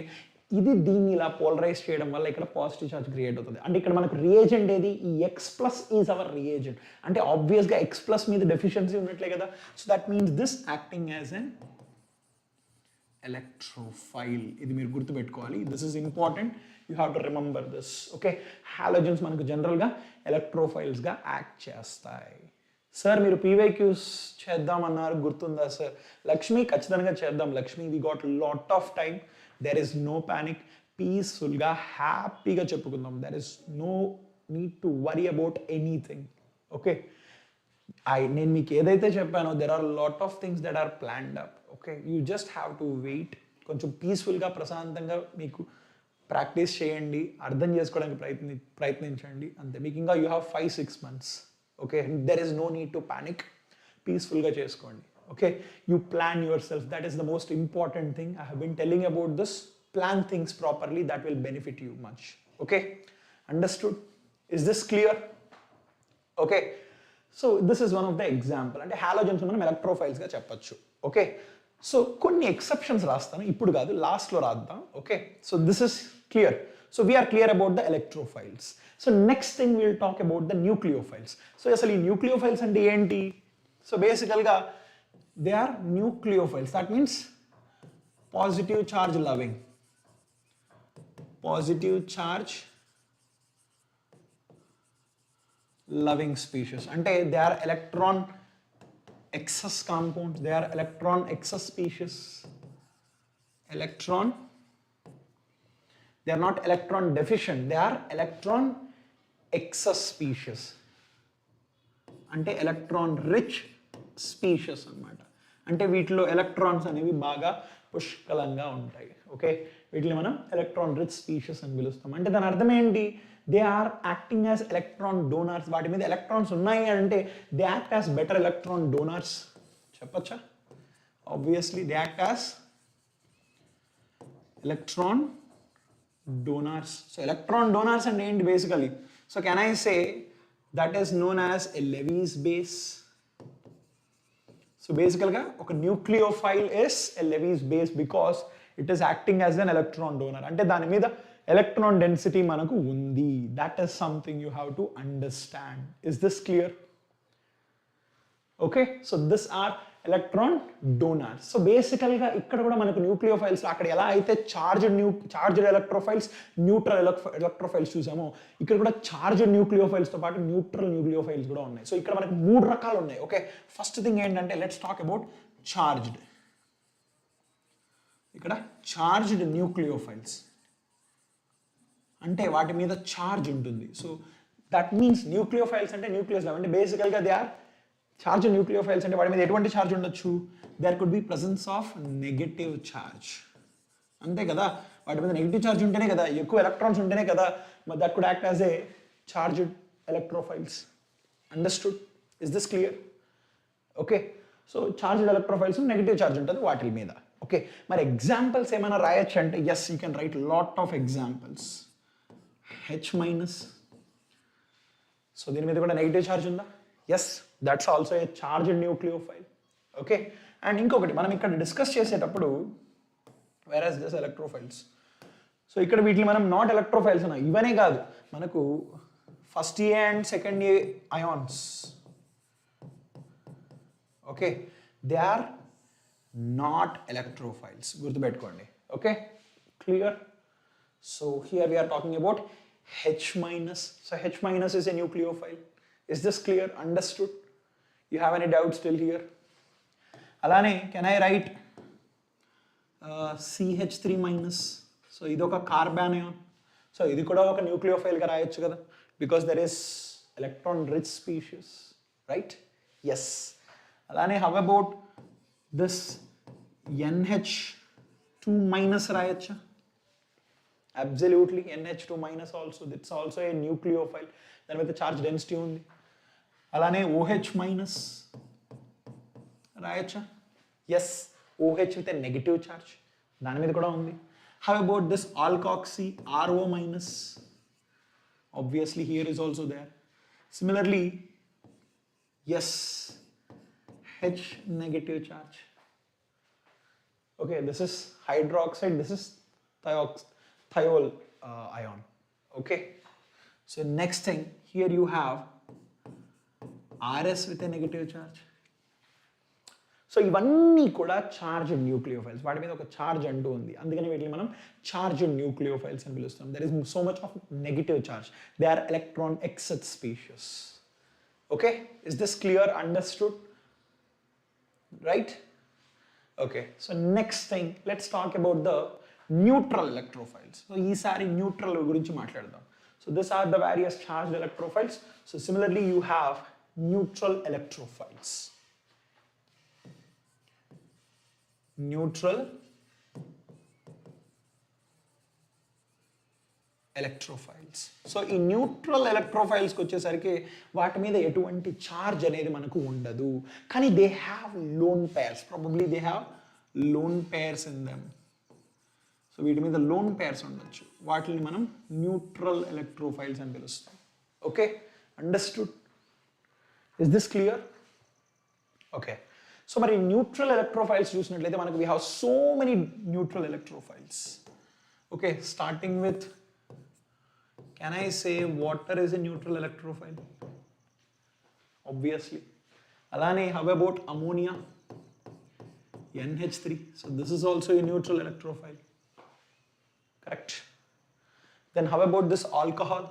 A: ఇది దీన్ని ఇలా పోలరైజ్ చేయడం వల్ల ఇక్కడ పాజిటివ్ చార్జ్ క్రియేట్ అవుతుంది. అంటే ఇక్కడ మనకు రియేజెంట్ ఏది? ఈ X plus is our reagent. అంటే ఆబ్వియస్గా ఎక్స్ ప్లస్ మీద డెఫిషియన్సీ ఉన్నట్లే కదా. So that means this acting as an electrophile. ఇది మీరు గుర్తుపెట్టుకోవాలి. This is important, you have to remember this. Okay, halogens మనకు జనరల్గా ఎలక్ట్రోఫైల్స్గా యాక్ట్ చేస్తాయి. సార్ మీరు పీవైక్యూస్ చేద్దామన్నారు, గుర్తుందా సార్? లక్ష్మి ఖచ్చితంగా చేద్దాం. Lakshmi, we got lot of time, there is no panic, పీస్ఫుల్గా హ్యాపీగా చెప్పుకుందాం. There is no need to worry about anything. Okay, నేను మీకు ఏదైతే చెప్పానో there are lot of things that are planned up. Okay, you just have to wait. కొంచెం పీస్ఫుల్గా ప్రశాంతంగా మీకు ప్రాక్టీస్ చేయండి, అర్థం చేసుకోవడానికి ప్రయత్నించండి అంతే. మీకు ఇంకా you have 5-6 months. Okay, there is no need to panic, పీస్ఫుల్గా చేసుకోండి. Okay, you plan yourself, that is the most important thing. I have been telling about this. Plan things properly, that will benefit you much. Okay, understood? Is this clear? Okay, so this is one of the example. అంటే halogens మనం ఎలక్ట్రోఫైల్స్గా చెప్పచ్చు. Okay, so కొన్ని exceptions రాస్తాను, ఇప్పుడు కాదు, లాస్ట్లో రాద్దాం. Okay, so this is clear. So we are clear about the electrophiles. So next thing we will talk about the nucleophiles. So asali nucleophiles ante enti? So basically they are nucleophiles. That means positive charge loving. Positive charge loving species. Ante they are electron excess compounds. They are electron excess species. They are not electron deficient, they are electron excess species. అంటే electron rich species అన్నమాట. అంటే వీటిలో electrons అనేవి బాగా పుష్కలంగా ఉంటాయి. Okay, వీటిని మనం ఎలక్ట్రాన్ రిచ్ స్పీషీస్ అని పిలుస్తాం. అంటే దాని అర్థం ఏంటి? They are acting as electron donors. వాటి మీద ఎలక్ట్రాన్స్ ఉన్నాయి అంటే they act as better electron donors. చెప్పచ్చా? Obviously they act as electron donors. So electron donors and end basically. So can I say that is known as a Levy's base? So basically oka nucleophile is a Levy's base because it is acting as an electron donor. Ante dani meeda electron density manaku undi. That is something you have to understand. Is this clear? Okay, so this are electron donors. So basically ikkada kuda manaku nucleophiles akkada ela aithe charged electrophiles, neutral electrophiles chusamo, ikkada kuda charged nucleophiles tho paatu neutral nucleophiles kuda unnai. So ikkada manaku moodu rakalu unnai. Okay, first thing endante let's talk about charged. Ikkada charged nucleophiles ante vaati meeda charge untundi. So that means nucleophiles ante nucleus level ante basically they are charged nucleophiles అంటే వాటి మీద ఎటువంటి charge ఉండొచ్చు? There could be presence of negative charge. అంతే కదా, వాటి మీద negative charge ఉంటేనే కదా, ఎక్కువ ఎలక్ట్రాన్స్ ఉంటేనే కదా, that could act as a charged electrophiles. Understood? Is this clear? Okay, so charged electrophiles negative charge ఉంటుంది వాటి మీద. ఓకే, మరి ఎగ్జాంపుల్స్ ఏమైనా రాయొచ్చు అంటే yes, you can write lot of examples. H-, so దీని మీద కూడా నెగటివ్ ఛార్జ్ ఉందా? Yes, that's also a charged nucleophile. Okay, and ఇంకొకటి మనం ఇక్కడ డిస్కస్ చేసేటప్పుడు whereas this electrophiles, సో ఇక్కడ వీటిని మనం నాట్ ఎలక్ట్రోఫైల్స్ అన్నా. ఇవనే కాదు, మనకు first A and second A ions, okay, they are not electrophiles. గుర్తుపెట్టుకోండి. Okay, clear? So here we are talking about H-. So H- is a nucleophile. Is this clear? Understood? You have any doubts still here? Alane, can I write CH3-? So idoka carbanion. So idi kuda oka nucleophile ga rayochu kada, because there is electron rich species, right? Yes. Alane, how about this NH2- rayocha? Absolutely, NH2 minus also, it's also a nucleophile. Then with the charge density ఉంది. అలానే OH minus రాయొచ్చా? Yes, OH with a negative charge. దాని మీద కూడా ఉంది. How about this alkoxy RO minus? Obviously here is also there. Similarly, yes, H negative charge. Okay, this is hydroxide, this is thiol ion. Okay, so next thing, here you have RS with a negative charge. So ఇవన్నీ కూడా charged nucleophiles, వాటి మీద ఒక charge అంటూ ఉంది, అందుకని వీటిని మనం చార్జ్డ్ న్యూక్లియోఫైల్స్ అని పిలుస్తాం. There is so much of negative charge, they are electron excess species. Okay, is this clear, understood, right? Okay, so next thing, let's talk about the neutral electrophiles. So ఈసారి neutral గురించి మాట్లాడదాం. So this are the various charged electrophiles. So similarly you have neutral electrophiles. Neutral electrophiles. So ఈ neutral ఎలక్ట్రోఫైల్స్కి వచ్చేసరికి వాటి మీద ఎటువంటి charge అనేది మనకు ఉండదు, కానీ they have lone pairs, probably they have lone pairs in them. So వీటి మీద లోన్ పేర్స్ ఉండొచ్చు, వాటిని మనం న్యూట్రల్ ఎలక్ట్రోఫైల్స్ అని పిలుస్తాం. Okay, understood, is this clear? Okay, so మరి న్యూట్రల్ ఎలక్ట్రోఫైల్స్ చూసినట్లయితే మనకు we have so many neutral electrophiles. Okay, starting with, can I say water is a neutral electrophile? Obviously. Alane, how about ammonia? NH3. So this is also a neutral electrophile. Correct. Then how about this alcohol?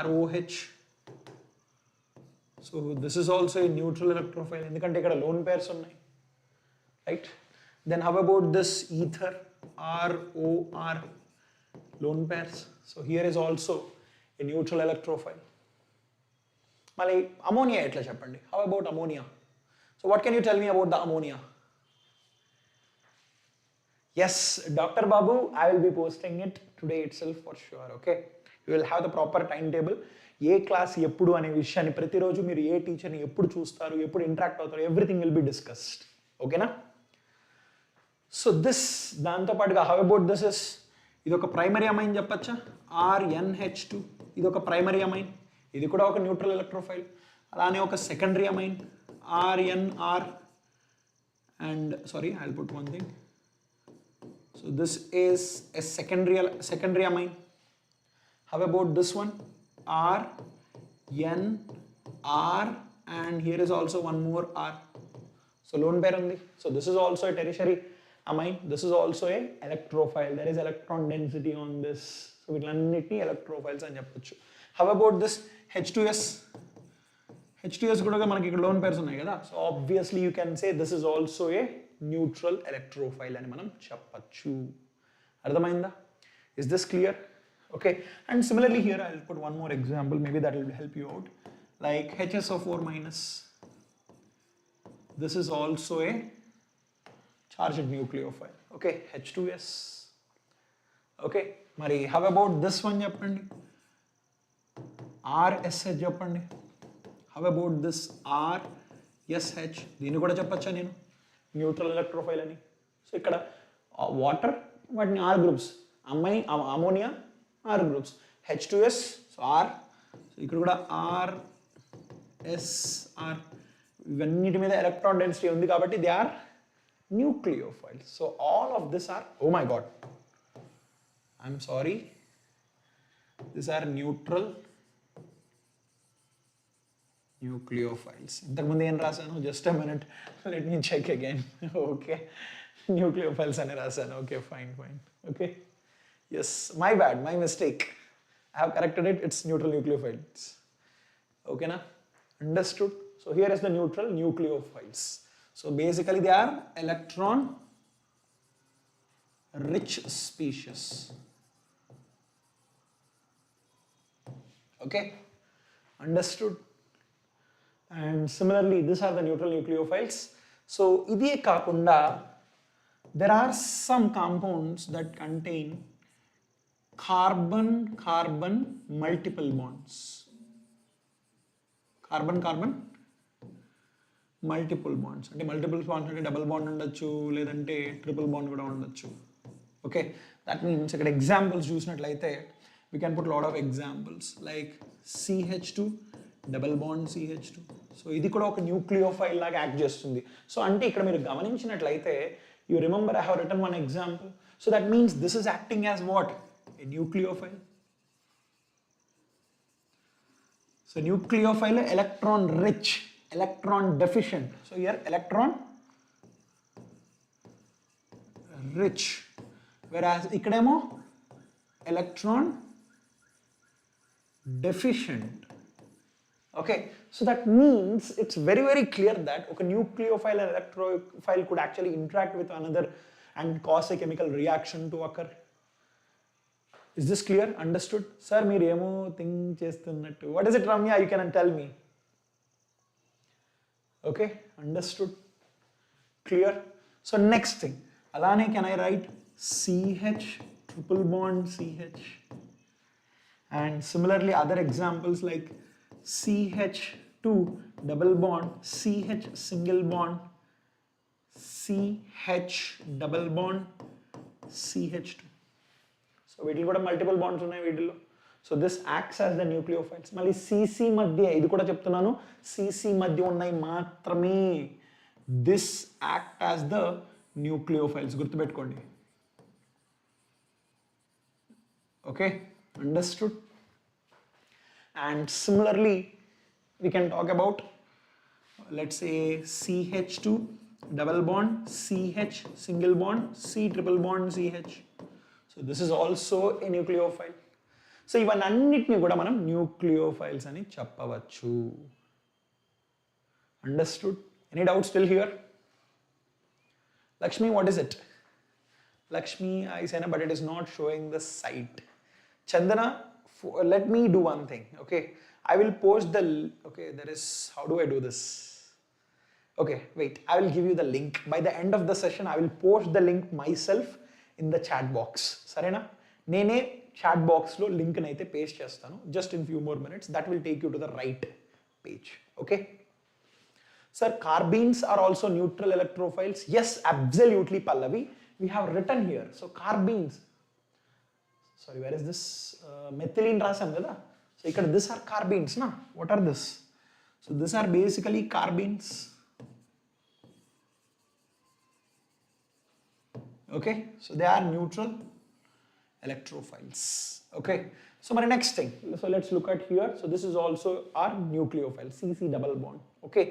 A: ROH. So this is also a neutral electrophile. ఎందుకంటే ఇక్కడ loan pairs ఉన్నాయి, right? Then how about this ether? ROR. Lone pairs. So here is also a neutral electrophile. Mali ammonia etla cheppandi. How about ammonia? So what can you tell me about the ammonia? Yes, Dr. Babu, I will be posting it today itself for sure. Okay, you will have the proper timetable. A class ఎప్పుడు అనే విషయాన్ని ప్రతిరోజు మీరు ఏ టీచర్ని ఎప్పుడు చూస్తారు, ఎప్పుడు interact అవుతారు, ఎవ్రీథింగ్ విల్ బి డిస్కస్డ్. ఓకేనా? సో దిస్, దాంతోపాటుగా హౌ అబౌట్ దిస్ ఇస్, ఇది ఒక ప్రైమరీ అమైన్ చెప్పచ్చా? RNH2, ఇది ఒక ప్రైమరీ అమైన్, ఇది కూడా ఒక న్యూట్రల్ ఎలక్ట్రోఫైల్. అలానే ఒక secondary amine RNR, and sorry, I will put one thing. So this is a secondary amine. How about this one? RNR, and here is also one more R. So lone pair only. So this is also a tertiary amine. This is also a electrophile. There is electron density on this. So వీటిలన్నిటిని electrophiles అని చెప్పొచ్చు. How about this H2S? H2S కూడా మనకి ఇక్కడ loan pairs ఉన్నాయి కదా. So obviously you can say this is also a neutral electrophile అని మనం చెప్పొచ్చు. అర్థమైందా? Is this clear? Okay, and similarly here I'll put one more example, maybe that will help you out. Like HSO4 minus, this is also a charged nucleophile. Okay, H2S. Okay, mari how about this one cheppandi? RSH cheppandi. How about this RSH? దీన్ని కూడా చెప్పొచ్చా నేను neutral electrophile అని? So ఇక్కడ water, వాటిని R groups, ammonia R groups, H2S, so R, so ఇక్కడ కూడా RSR, ఇవన్నిటి మీద ఎలక్ట్రాన్ డెన్సిటీ ఉంది కాబట్టి they are nucleophiles. So all of this are, oh my god, I'm sorry, these are neutral nucleophiles. ఇంతకుముందు ఏం రాశాను? Just a minute, let me check again. Okay, nucleophiles అని రాశాను. Okay, fine. Okay, yes, my bad, my mistake, I have corrected it. It's neutral nucleophiles. Okay na, understood? So here is the neutral nucleophiles. So basically they are electron rich species. Okay, understood? And similarly these are the neutral nucleophiles. So idhe kaakunda there are some compounds that contain carbon-carbon multiple bonds. Carbon-carbon multiple bonds. అంటే multiple bonds అంటే double bond ఉండొచ్చు లేదంటే triple bond కూడా ఉండొచ్చు. Okay, that means ఇక్కడ examples చూసినట్లయితే we can put lot of examples like CH2 double bond CH2. So ఇది కూడా ఒక న్యూక్లియోఫైల్ లాగా యాక్ట్ చేస్తుంది. సో అంటే ఇక్కడ మీరు గమనించినట్లయితే you remember I have written one example. So that means this is acting as what? A nucleophile. So nucleophile electron rich, electron deficient. So here electron rich, whereas ikkademo electron deficient. Okay, so that means it's very very clear that a nucleophile and electrophile could actually interact with another and cause a chemical reaction to occur. Is this clear? Understood? Sir, meer emo think chestunnattu. What is it, Ramya? You can tell me. Okay, understood? Clear? So next thing, alane can I write CH triple bond CH, and similarly other examples like CH2 double bond CH single bond CH double bond CH2. So వీటిలో కూడా multiple bonds ఉన్నాయి వీటిలో. So this acts as the nucleophiles. మళ్ళీ CC మధ్య ఇది కూడా చెప్తున్నాను, CC మధ్య ఉన్నాయి మాత్రమే this act as the nucleophiles. గుర్తుపెట్టుకోండి. Okay, understood? And similarly we can talk about, let's say CH2 double bond CH single bond C triple bond CH. So this is also a nucleophile. So ఇవన్నిటిని కూడా మనం nucleophiles అని చెప్పవచ్చు. Understood? Any doubt still here? Lakshmi, what is it? Lakshmi, I said, but it is not showing the site. Chandana, let me do one thing. Okay, I will post the, okay, there is, how do I do this? Okay, wait, I will give you the link. By the end of the session, I will post the link myself in the chat box. Sarena? Nene chat box lo link naithe paste chestanu. Just in few more minutes, that will take you to the right page. Okay? Sir, carbenes are also neutral electrophiles. Yes, absolutely, Pallavi. We have written here. So carbenes. Sorry, where is this? Methylene rasam kada. So ikkada these are carbenes, na? What are this? So these are basically carbenes. Okay, so they are neutral electrophiles. Okay, so my next thing. So let's look at here. So this is also our nucleophile, CC double bond. Okay,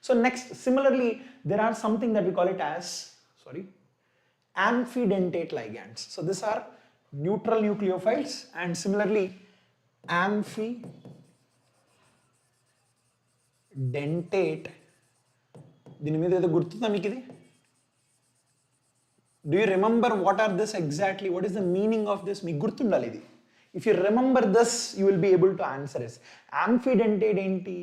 A: so next, similarly, there are something that we call it as, sorry, amphidentate ligands. So these are neutral nucleophiles, and similarly amphidentate. దీని మీద ఏదో గుర్తుందా మీకు ఇది? Do you remember what are this exactly? What is the meaning of this? మీకు గుర్తుండాలి ఇది. If you remember this, you will be able to answer this. Amphidentate ఏంటి?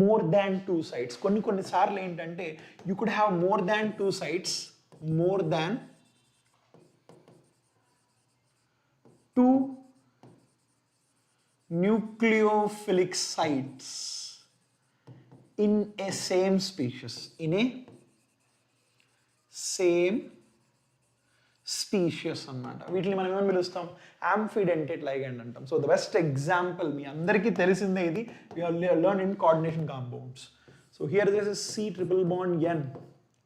A: More than two sides. కొన్ని సార్లు ఏంటంటే you could have more than two sides, more than two nucleophilic sites in a same species, in a same species అన్నమాట. వీటిని మనం ఏమని పిలుస్తాం? Amphidentate ligand అంటాం. సో ద బెస్ట్ ఎగ్జాంపుల్ మీ అందరికీ తెలిసిందే ఇది. We have learned in coordination compounds. So here this is C triple bond N,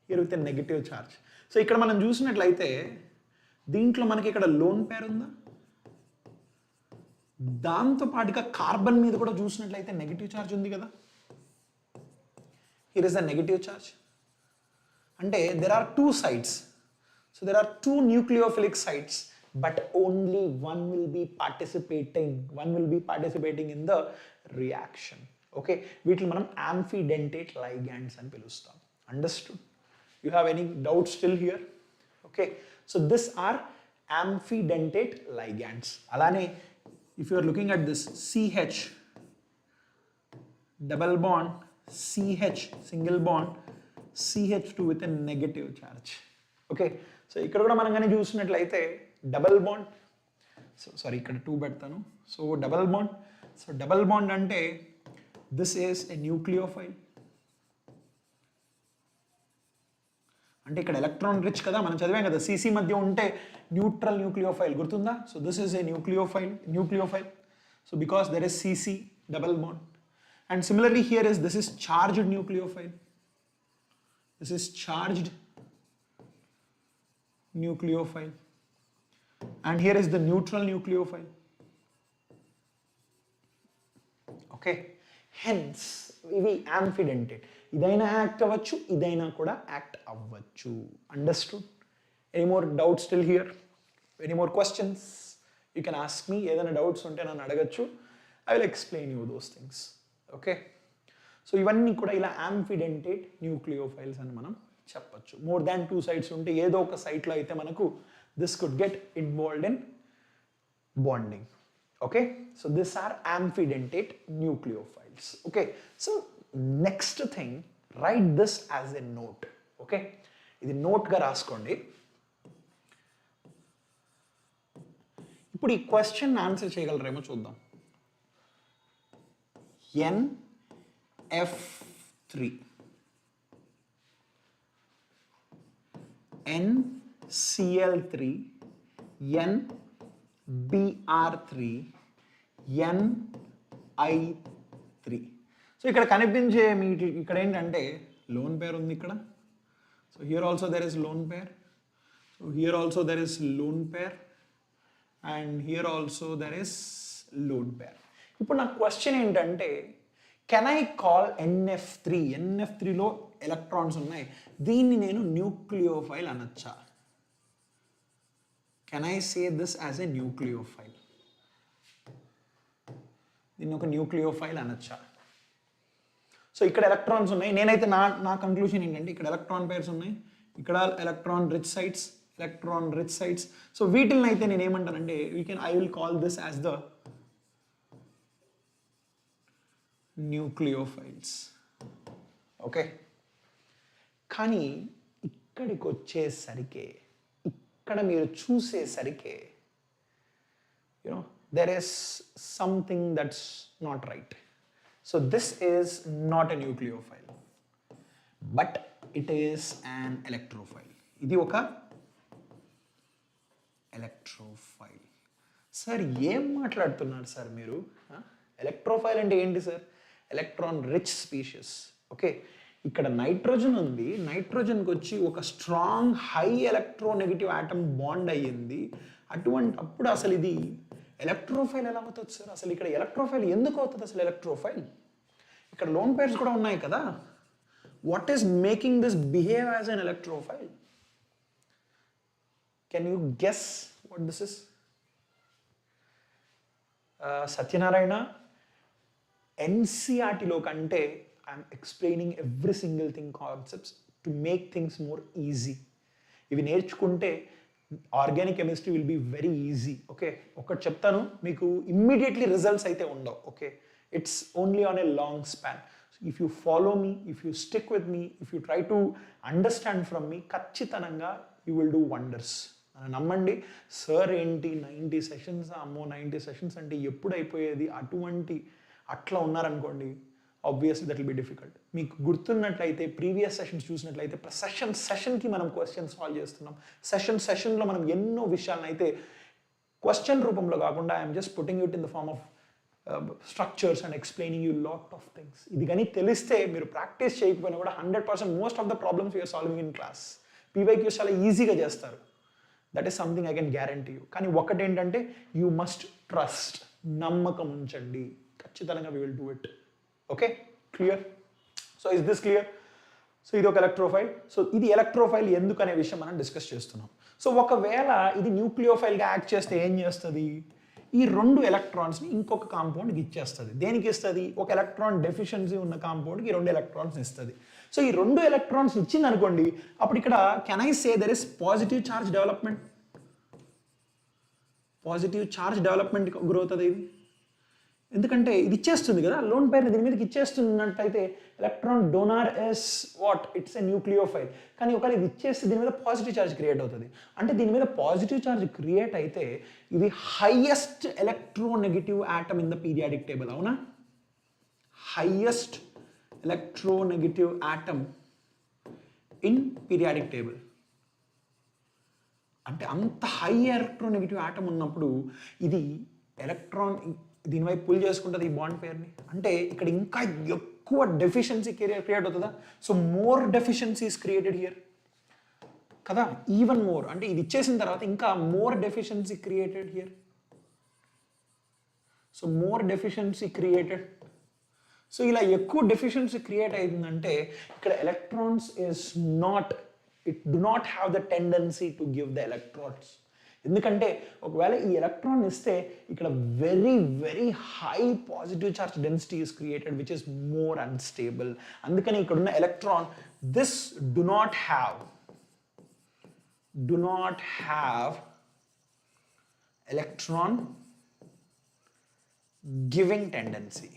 A: here with a negative charge. సో ఇక్కడ మనం చూసినట్లయితే దీంట్లో మనకి ఇక్కడ లోన్ పేర్ ఉందా? దాంతో పాటుగా కార్బన్ మీద కూడా చూసినట్లయితే నెగటివ్ ఛార్జ్ ఉంది కదా. Here is the negative charge. అంటే there are two sides. So there are two nucleophilic sites, but only one will be participating in the reaction. Okay, వీటిని మనం amphidentate ligands అని పిలుస్తాం. Understood? You have any doubt still here? Okay, so these are amphidentate ligands. అలానే if you are looking at this CH double bond CH single bond CH2 with a negative charge. Okay, so ఇక్కడ కూడా మనం కానీ చూసినట్లయితే double bond. So sorry ఇక్కడ 2 పెడతాను. So double bond. So double bond అంటే this is a nucleophile. అంటే ఇక్కడ ఎలక్ట్రాన్ రిచ్ కదా, మనం చదివాం కదా CC మధ్య ఉంటే న్యూట్రల్ న్యూక్లియోఫైల్, గుర్తుందా? So this is a nucleophile. So because there is CC double bond. And similarly here is this is charged nucleophile. This is charged nucleophile. And here is the neutral nucleophile. Okay. Hence ఇవి amphidentate. ఇదైనా act అవ్వచ్చు, ఇదైనా కూడా act అవ్వచ్చు. Understood? Any more doubts still here? Any more questions? You can ask me. ఏదైనా doubts ఉంటే నన్ను అడగచ్చు. I will explain you those things. Okay. So ఇవన్నీ కూడా ఇలా amphidentate nucleophiles అని మనం చెప్పచ్చు. More than 2 sites ఉంటే ఏదో ఒక సైట్లో అయితే మనకు this could get involved in bonding. Okay. So these are amphidentate nucleophiles. Okay. So next thing, write this as a note. Okay. ఇది నోట్గా రాసుకోండి. ఇప్పుడు ఈ క్వశ్చన్ ఆన్సర్ చేయగలరేమో చూద్దాం. NF3, NCl3, NBr3, NI3. So ఇక్కడ కనిపించే మీకు ఇక్కడ ఏంటంటే లోన్ పేర్ ఉంది ఇక్కడ. So here also there is lone pair. So here also there is lone pair. And here also there is lone pair. ఇప్పుడు నా క్వశ్చన్ ఏంటంటే, కెన్ ఐ కాల్ NF3లో ఎలక్ట్రాన్స్ ఉన్నాయి, దీన్ని నేను న్యూక్లియోఫైల్ అనొచ్చా? Can I say this as a nucleophile? దీన్ని ఒక న్యూక్లియోఫైల్ అనొచ్చా? సో ఇక్కడ ఎలక్ట్రాన్స్ ఉన్నాయి. నేనైతే నా కంక్లూషన్ ఏంటంటే, ఇక్కడ ఎలక్ట్రాన్ పేర్స్ ఉన్నాయి, ఇక్కడ ఎలక్ట్రాన్ రిచ్ సైట్స్. సో వీటిని అయితే నేను ఏమంటానంటే, I will call this as the nucleophiles. Okay. కానీ ఇక్కడికి వచ్చేసరికి, ఇక్కడ మీరు చూసేసరికి you know there is something that's not right. So this is not a nucleophile, but it is an electrophile. ఇది ఒక ఎలక్ట్రోఫైల్. సార్ ఏం మాట్లాడుతున్నారు సార్ మీరు? ఎలక్ట్రోఫైల్ అంటే ఏంటి sir? Electron rich species. Okay. ఇక్కడ నైట్రోజన్ ఉంది, నైట్రోజన్కి వచ్చి ఒక strong high electronegative atom bond అయ్యింది. అప్పుడు అసలు ఇది ఎలక్ట్రోఫైల్ ఎలా అవుతుంది సార్? అసలు ఇక్కడ ఎలక్ట్రోఫైల్ ఎందుకు అవుతుంది అసలు ఎలక్ట్రోఫైల్? ఇక్కడ లోన్ పేర్స్ కూడా ఉన్నాయి కదా. What is making this behave as an electrophile? Can you guess what this is? Satyanarayana, NCERTలో కంటే I'm explaining every single thing concepts to make things more easy. ఇవి నేర్చుకుంటే organic chemistry will be very easy. Okay. ఒకటి చెప్తాను, మీకు immediately results అయితే ఉండవు. Okay. It's only on a long span. If you follow me, if you stick with me, if you try to understand from మీ, ఖచ్చితంగా you will do wonders. నమ్మండి. Sir ఏంటి 90 sessions, అమ్మో 90 sessions అంటే ఎప్పుడు అయిపోయేది? అట్లా ఉన్నారనుకోండి, obviously that will be difficult. మీకు గుర్తున్నట్లయితే ప్రీవియస్ సెషన్స్ చూసినట్లయితే సెషన్కి మనం క్వశ్చన్ సాల్వ్ చేస్తున్నాం. సెషన్లో మనం ఎన్నో విషయాలను అయితే క్వశ్చన్ రూపంలో కాకుండా I'm just putting it in the form of structures and explaining you lot of things. ఇది కానీ తెలిస్తే మీరు ప్రాక్టీస్ చేయకపోయినా కూడా 100% most of the problems you're solving in class. PYQs చాలా ఈజీగా చేస్తారు. That is something I can guarantee you. కానీ ఒకటేంటంటే, యూ మస్ట్ ట్రస్ట్, నమ్మకం ఉంచండి. ఖచ్చితంగా we will do it. Okay. Clear? So is this clear? So ఇది ఒక ఎలక్ట్రోఫైల్. సో ఇది ఎలక్ట్రోఫైల్ ఎందుకు అనే విషయం మనం డిస్కస్ చేస్తున్నాం. సో ఒకవేళ ఇది న్యూక్లియోఫైల్గా యాక్ట్ చేస్తే ఏం చేస్తుంది? ఈ 2 ఎలక్ట్రాన్స్ని ఇంకొక కాంపౌండ్కి ఇచ్చేస్తుంది. దేనికి ఇస్తుంది? ఒక ఎలక్ట్రాన్ డెఫిషియన్సీ ఉన్న కాంపౌండ్కి 2 ఎలక్ట్రాన్స్ ఇస్తుంది. సో ఈ 2 ఎలక్ట్రాన్స్ ఇచ్చింది అనుకోండి, అప్పుడు ఇక్కడ can I say there is positive charge development. Positive charge development గురవుతుంది ఇది. ఎందుకంటే ఇది ఇచ్చేస్తుంది కదా, లోన్ పేరుని దీని మీదకి ఇచ్చేస్తున్నట్టయితే electron donor is what, it's a nucleophile. కానీ ఒకవేళ ఇది ఇచ్చేస్తే దీని మీద పాజిటివ్ ఛార్జ్ క్రియేట్ అవుతుంది. అంటే దీని మీద పాజిటివ్ ఛార్జ్ క్రియేట్ అయితే ఇది highest electronegative atom in the periodic table. అవునా? Highest electronegative atom in periodic table. అంటే అంత హై ఎలక్ట్రోనెగటివ్ ఆటమ్ ఉన్నప్పుడు ఇది ఎలక్ట్రాన్ దీనివైపు పుల్ చేసుకుంటుంది ఈ బాండ్ పేర్ని. అంటే ఇక్కడ ఇంకా ఎక్కువ డెఫిషియన్సీ క్రియేట్ అవుతుందా? So more deficiencies created here కదా, ఈవెన్ మోర్. అంటే ఇది ఇచ్చేసిన తర్వాత ఇంకా more deficiency created here. So more deficiency created. So ఇలా ఎక్కువ డెఫిషియన్సీ క్రియేట్ అయిందంటే ఇక్కడ electrons is not, it do not have the tendency to give the electrons. ఎందుకంటే ఒకవేళ ఈ ఎలక్ట్రాన్ ఇస్తే ఇక్కడ very very high positive charge density is created which is more unstable. అందుకని ఇక్కడ ఉన్న electron this do not have electron giving tendency.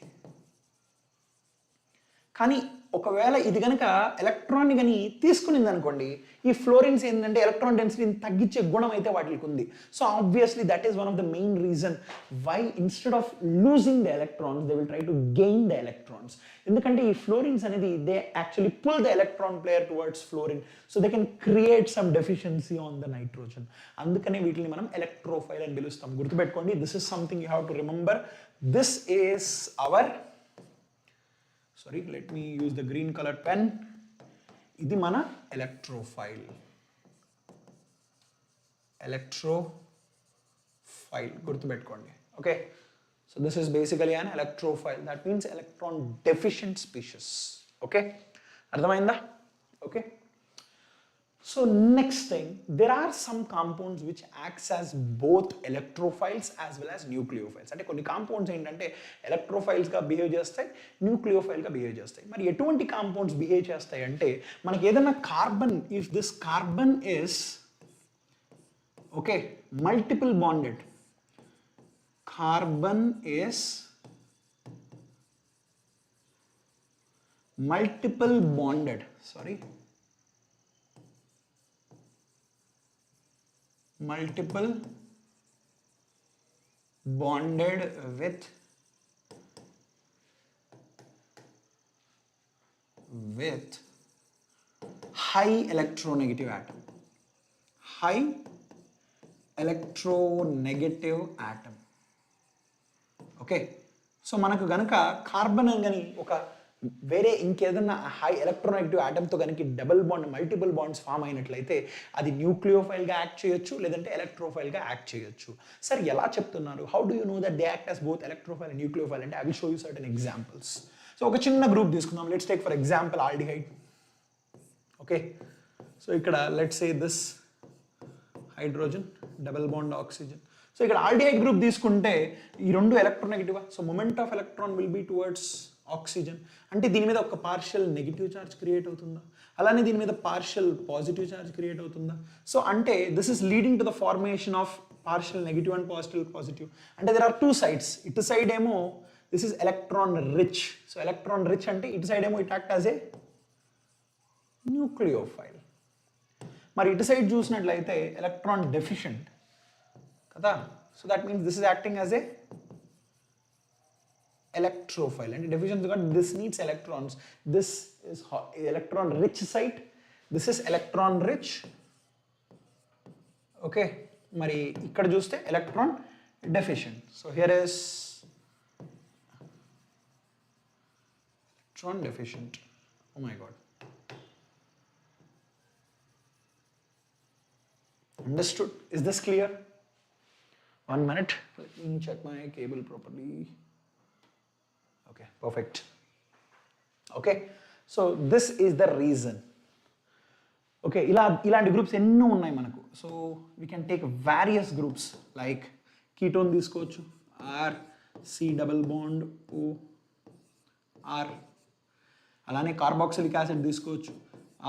A: కానీ ఒకవేళ ఇది కనుక ఎలక్ట్రాన్ని కానీ తీసుకునింది అనుకోండి, ఈ ఫ్లోరిన్స్ ఏంటంటే ఎలక్ట్రాన్ డెన్సిటీని తగ్గించే గుణం అయితే వాటికి ఉంది. So obviously that is one of the main reason why instead of losing the electrons they will try to gain the electrons. ఎందుకంటే ఈ ఫ్లోరిన్స్ అనేది they actually pull the electron player towards fluorine, so they can create some deficiency on the nitrogen. అందుకనే వీటిని మనం electrophile అని పిలుస్తాం. గుర్తుపెట్టుకోండి, this is something you have to remember. This is our, sorry, let me use the green colored pen. ఇది మన electrophile. గుర్తుపెట్టుకోండి. Okay, so this is basically an electrophile. That means electron deficient species. Okay, అర్థమైందా? Okay, so next thing, there are some compounds which acts as both electrophiles as well as nucleophiles. అంటే కొన్ని compounds ఏంటంటే electrophiles గా behave చేస్తాయి, nucleophile గా behave చేస్తాయి. మరి ఎటువంటి కాంపౌండ్స్ బిహేవ్ చేస్తాయి అంటే, మనకి ఏదైనా carbon, if this carbon is okay multiple bonded, carbon is multiple bonded, multiple bonded with high electronegative atom. High electronegative atom. Okay, so మనకు గనక కార్బన్ అని ఒక వేరే ఇంకేదన్నా హై ఎలక్ట్రోనెగటివ్ ఆటమ్తో కనుక double bond, multiple bonds form అయినట్లయితే అది న్యూక్లియోఫైల్గా యాక్ట్ చేయొచ్చు, లేదంటే ఎలక్ట్రోఫైల్గా యాక్ట్ చేయొచ్చు. సార్ ఎలా చెప్తున్నారు? How do you know that they act as both electrophile and nucleophile అంటే I will show you certain examples. So ఒక చిన్న గ్రూప్ తీసుకుందాం. Let's take for example aldehyde. Okay, so ఇక్కడ let's say this hydrogen double bond oxygen. So ఇక్కడ aldehyde group తీసుకుంటే ఈ రెండు electronegative, so moment of electron will be towards oxygen. అంటే దీని మీద ఒక పార్షియల్ నెగిటివ్ ఛార్జ్ క్రియేట్ అవుతుందా, అలానే దీని మీద పార్షియల్ పాజిటివ్ ఛార్జ్ క్రియేట్ అవుతుందా? సో అంటే this is leading to the formation of partial negative and positive. అంటే దెర్ ఆర్ టూ సైడ్స్. ఇటు సైడ్ ఏమో this is electron rich. So electron rich అంటే ఇటు సైడ్ ఏమో it act as a nucleophile. మరి ఇటు సైడ్ చూసినట్లయితే ఎలక్ట్రాన్ డెఫిషియెంట్ కదా. So that means this is acting as a electrophile, and deficient because this needs electrons. This is electron rich site, this is electron rich. Okay, mari ikkada chuste electron deficient. So here is electron deficient. Oh my god, understood? Is this clear? 1 minute, let me check my cable properly. Okay, perfect. Okay, so this is the reason. Okay, ఇలాంటి groups ఎన్నో ఉన్నాయి మనకు. So we can take various groups like ketone తీసుకోవచ్చు, R C double bond O R. అలానే carboxylic acid తీసుకోవచ్చు,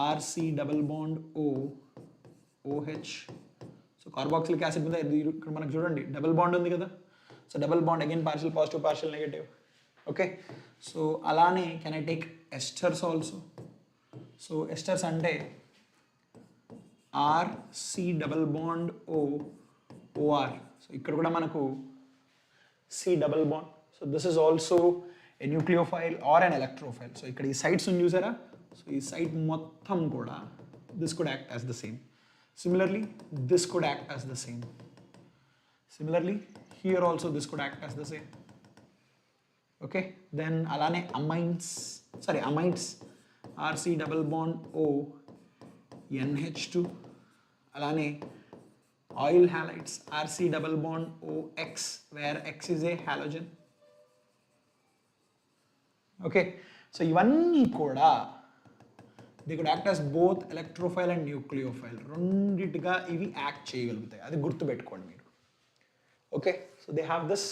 A: R C double bond O OH. So carboxylic acid మీద ఇక్కడ మనకు చూడండి డబుల్ బాండ్ ఉంది కదా. So double bond again, partial positive, partial negative. Okay, so alane can I take esters also? So esters ante R C double bond O OR. So ikkada kuda manaku C double bond. So this is also a nucleophile or an electrophile. So ikkada ee sites un chusara. So ee site mottham kuda this could act as the same. Similarly, this could act as the same. Similarly, here also this could act as the same. Okay, then alane amides RC double bond O NH2. Alane oil halides RC double bond OX, where X is a halogen. Okay, so ivanni kuda they could act as both electrophile and nucleophile. Renditiga ivi act cheyagalugutayi, adi gurtu pettukondi meeru. Okay, so they have this,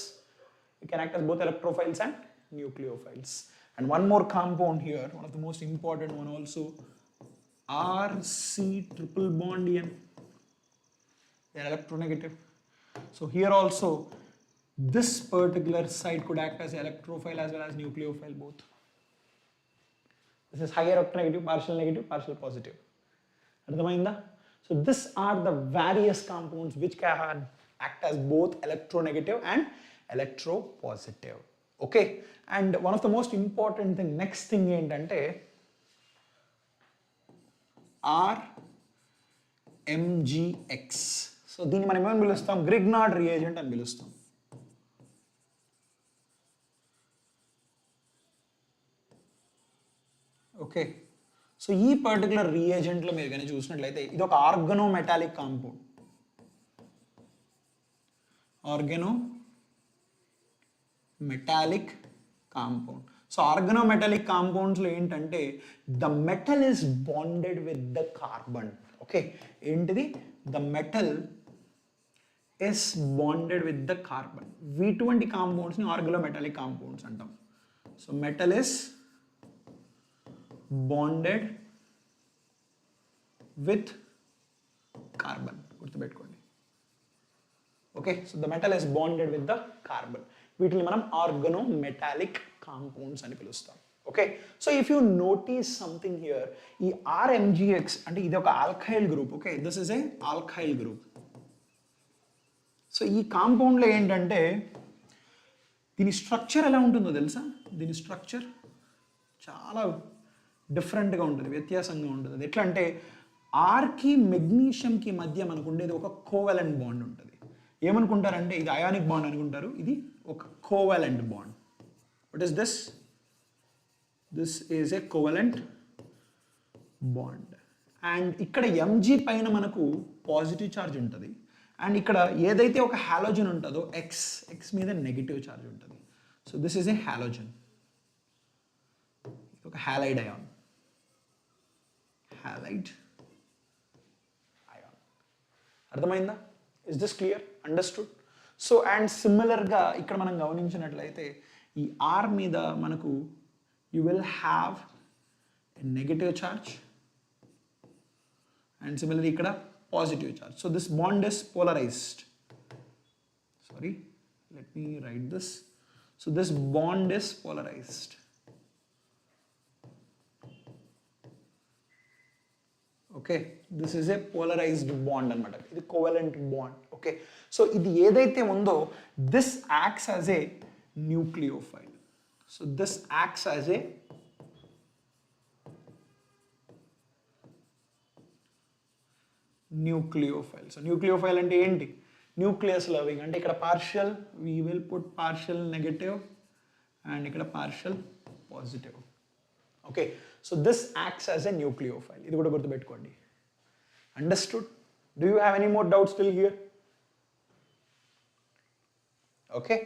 A: it can act as both electrophiles and nucleophiles. And one more compound here, one of the most important one also, RC triple bond N. They are electronegative. So here also this particular site could act as electrophile as well as nucleophile both. This is higher electronegative, partial positive. Ardhamainda? So these are the various compounds which can act as both electronegative and electropositive. Okay, and one of the most important thing, next thing ఏంటంటే RMGX. So దీన్ని మనం ఏమని పిలుస్తాం? Grignard reagent అని పిలుస్తాం. Okay, so ఈ particular రియేజెంట్లో మీరు కానీ చూసినట్లయితే ఇది ఒక ఆర్గనోమెటాలిక్ compound. Organometallic compound. So organometallic compounds lo entante the metal is bonded with the carbon. Okay, entidi the metal is bonded with the carbon. V20 compounds ni organometallic compounds antam. So metal is bonded with carbon. Gurtu pettukondi. Okay, so the metal is bonded with the carbon. వీటిని మనం ఆర్గనోమెటాలిక్ compounds అని పిలుస్తాం. Okay, so if you notice something here, ఈ RMgX అంటే ఇది ఒక alkyl group. Okay, this is a alkyl group. So ఈ కాంపౌండ్లో ఏంటంటే దీని స్ట్రక్చర్ ఎలా ఉంటుందో తెలుసా? దీని స్ట్రక్చర్ చాలా డిఫరెంట్గా ఉంటుంది, వ్యత్యాసంగా ఉంటుంది. అది ఎట్లా అంటే ఆర్కి మెగ్నీషియంకి మధ్య మనకు ఉండేది ఒక కోవలెంట్ బాండ్ ఉంటుంది. ఏమనుకుంటారంటే ఇది అయానిక్ బాండ్ అనుకుంటారు, ఇది ఒక covalent bond. What is this? This is A covalent bond. And ఇక్కడ ఎంజీ పైన మనకు పాజిటివ్ ఛార్జ్ ఉంటుంది, అండ్ ఇక్కడ ఏదైతే ఒక హాలోజన్ ఉంటుందో ఎక్స్ మీద నెగిటివ్ ఛార్జ్ ఉంటుంది. So this is a halogen, ఒక హాలైడ్ అయాన్. అర్థమైందా? Is this clear? Understood? So and సిమిలర్గా ఇక్కడ మనం గమనించినట్లయితే ఈ ఆర్ మీద మనకు you will have a negative charge and similarly ఇక్కడ positive charge. So this bond is polarized. Sorry, let me write this. So this bond is polarized. Okay, this is a polarized bond అనమాట. ఇది covalent bond. Okay, so ఇది ఏదైతే ఉందో this acts as a nucleophile. So this acts as a nucleophile. So nucleophile అంటే ఏంటి? Nucleus loving. అంటే ఇక్కడ partial, we will put partial negative and ఇక్కడ partial positive. Okay, so this acts as a nucleophile. ఇది కూడా గుర్తుపెట్టుకోండి. Understood? Do you have any more doubts still here? Okay,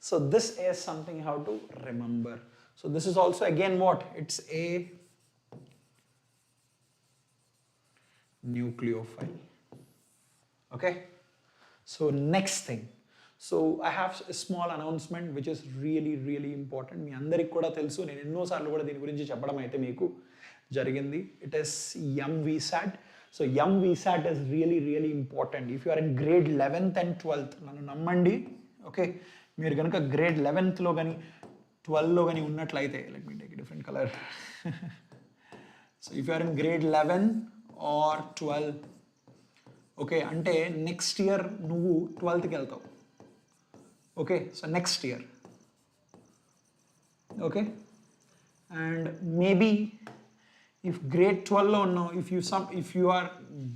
A: so this is something how to remember. So this is also again what? It's a nucleophile. Okay, so next thing. So I have a small announcement which is really important. మీ అందరికి కూడా తెలుసు, నేను ఎన్నోసార్లు కూడా దీని గురించి చెప్పడం అయితే మీకు జరిగింది. It is MVSAT. So MVSAT is really important. If you are in grade 11th and 12th, నన్ను నమ్మండి. ఓకే, మీరు కనుక గ్రేడ్ 11th కానీ 12లో కానీ ఉన్నట్లయితే, let me take different colour. So if you are in grade 11 or 12, okay, అంటే next year నువ్వు 12th వెళ్తావు. Okay, so next year. Okay, and maybe if grade 12 or no, if you are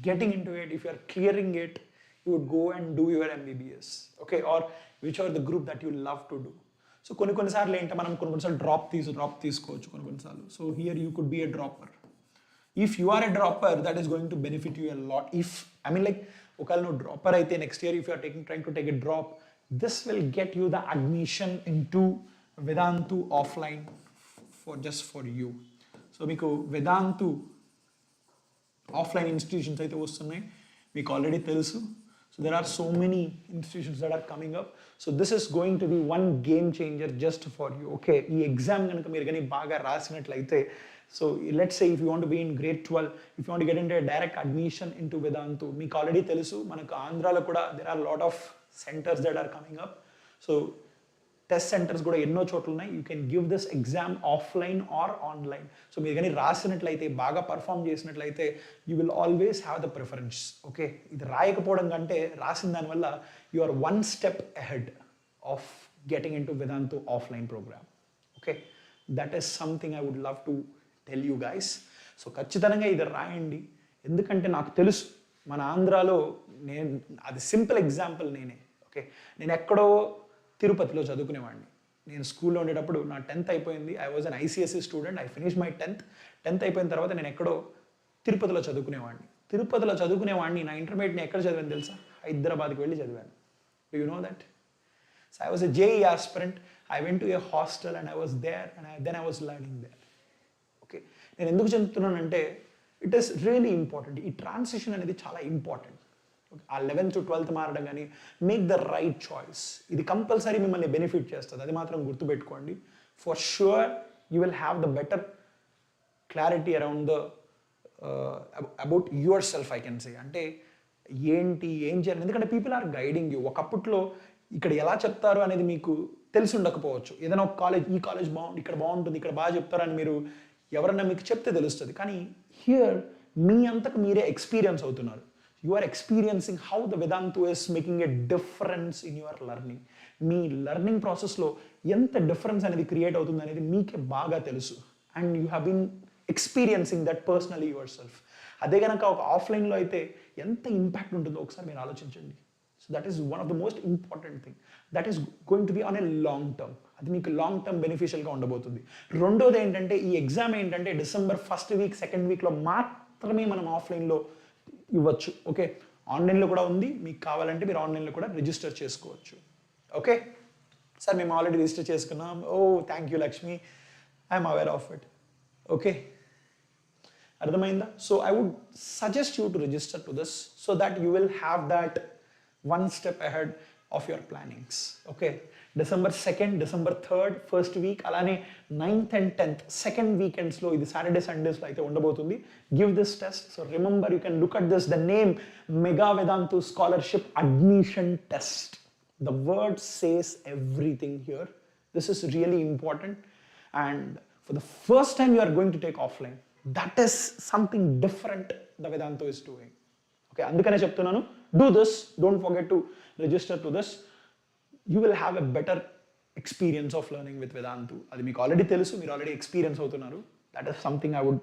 A: getting into it, if you are clearing it, you would go and do your MBBS, okay, or whichever the group that you love to do. So కొన్ని సార్లు ఏంటంటే మనం కొన్ని సార్లు drop తీసుకోవచ్చు కొన్ని సార్లు. So here you could be a dropper. If you are a dropper, that is going to benefit you a lot. If I mean like ఒకవేళ నువ్వు డ్రాపర్ అయితే next year if you are trying to take a drop, this will get you the admission into Vedantu offline just for you. So మీకు Vedantu offline institutions అయితే వస్తున్నాయి, మీకు already తెలుసు. So there are so many institutions that are coming up. So this is going to be one game changer just for you. Okay, ఈ exam కనుక మీరు కానీ బాగా రాసినట్లయితే, so let's say if you want be in grade 12, if you want get in direct admission in to Vedantu, మీకు already తెలుసు మనకు ఆంధ్రాలో కూడా there are lot of centres that are coming up. So test centres కూడా ఎన్నో చోట్ల ఉన్నాయి. You can give this exam offline or online. So మీరు కానీ రాసినట్లయితే, బాగా పర్ఫామ్ చేసినట్లయితే, you will always have the preference. Okay, ఇది రాయకపోవడం కంటే రాసిన దానివల్ల you are one step ahead of getting in to Vedantu offline programme. Okay, that is something I would love to tell you guys. So ఖచ్చితంగా ఇది రాయండి, ఎందుకంటే నాకు తెలుసు మన ఆంధ్రాలో అది సింపుల్ ఎగ్జాంపుల్ నేనే. ఓకే, నేను ఎక్కడో తిరుపతిలో చదువుకునేవాడిని. నేను స్కూల్లో ఉండేటప్పుడు నా 10th అయిపోయింది. I was an ICSE student. I finish my 10th అయిపోయిన తర్వాత నేను ఎక్కడో తిరుపతిలో చదువుకునేవాడిని. నా ఇంటర్మీడియట్ని ఎక్కడ చదివాను తెలుసా? హైదరాబాద్కి వెళ్ళి చదివాను. Do you know that? So I was a JEE aspirant. I went to a hostel and I was there and then I was learning there. Okay, నేను ఎందుకు చెప్తున్నానంటే ఇట్ ఈస్ రియలీ ఇంపార్టెంట్. ఈ ట్రాన్సిషన్ అనేది చాలా important. ఆ 11th to 12th మారడం కానీ, make the right choice. ఇది కంపల్సరీ మిమ్మల్ని బెనిఫిట్ చేస్తుంది, అది మాత్రం గుర్తుపెట్టుకోండి. For sure you will have the better clarity around the about your self, I can say. అంటే ఏం చేయాలి, ఎందుకంటే పీపుల్ ఆర్ గైడింగ్ యూ. ఒకప్పట్లో ఇక్కడ ఎలా చెప్తారు అనేది మీకు తెలిసి ఉండకపోవచ్చు. ఏదైనా ఒక కాలేజ్, ఈ కాలేజ్ ఇక్కడ బాగుంటుంది, ఇక్కడ బాగా చెప్తారు అని మీరు ఎవరన్నా మీకు చెప్తే తెలుస్తుంది. కానీ హియర్ మీ అంతకు మీరే ఎక్స్పీరియన్స్ అవుతున్నారు. You are experiencing how the Vedantu is making a difference in your learning. Me learning ప్రాసెస్లో ఎంత డిఫరెన్స్ అనేది క్రియేట్ అవుతుంది అనేది మీకే బాగా తెలుసు. And you have been experiencing that personally yourself. అదే కనుక ఒక ఆఫ్లైన్లో అయితే ఎంత ఇంపాక్ట్ ఉంటుందో ఒకసారి మీరు ఆలోచించండి. So that is one of the most important thing. That is going to be on a long term. అది మీకు లాంగ్ టర్మ్ బెనిఫిషియల్గా ఉండబోతుంది. రెండోది ఏంటంటే, ఈ ఎగ్జామ్ ఏంటంటే December 1st week, 2nd weekలో మాత్రమే మనం ఆఫ్లైన్లో ఇవ్వచ్చు. ఓకే, ఆన్లైన్లో కూడా ఉంది, మీకు కావాలంటే మీరు ఆన్లైన్లో కూడా రిజిస్టర్ చేసుకోవచ్చు. ఓకే సార్, మేము ఆల్రెడీ రిజిస్టర్ చేసుకున్నాం. Oh thank you Lakshmi, I'm aware of it. Okay, అర్థమైందా? So I would suggest you to register to this so that you will have that one step ahead of your plannings. Okay, December 2nd, December 3rd first week, అలానే 9th and 10th second వీకెండ్స్లో, ఇది Saturday సండేస్లో అయితే ఉండబోతుంది. Give this test. So remember, you can look at this, the name mega Vedantu scholarship admission test. The word says everything here. This is really important. And for the first time you are going to take offline. That is something different the Vedantu is doing. Okay, అందుకనే చెప్తున్నాను, do this, don't forget to register to this. You will have a better experience of learning with Vedantu. అది మీకు already తెలుసు, మీరు already experience అవుతున్నారు. That is something I would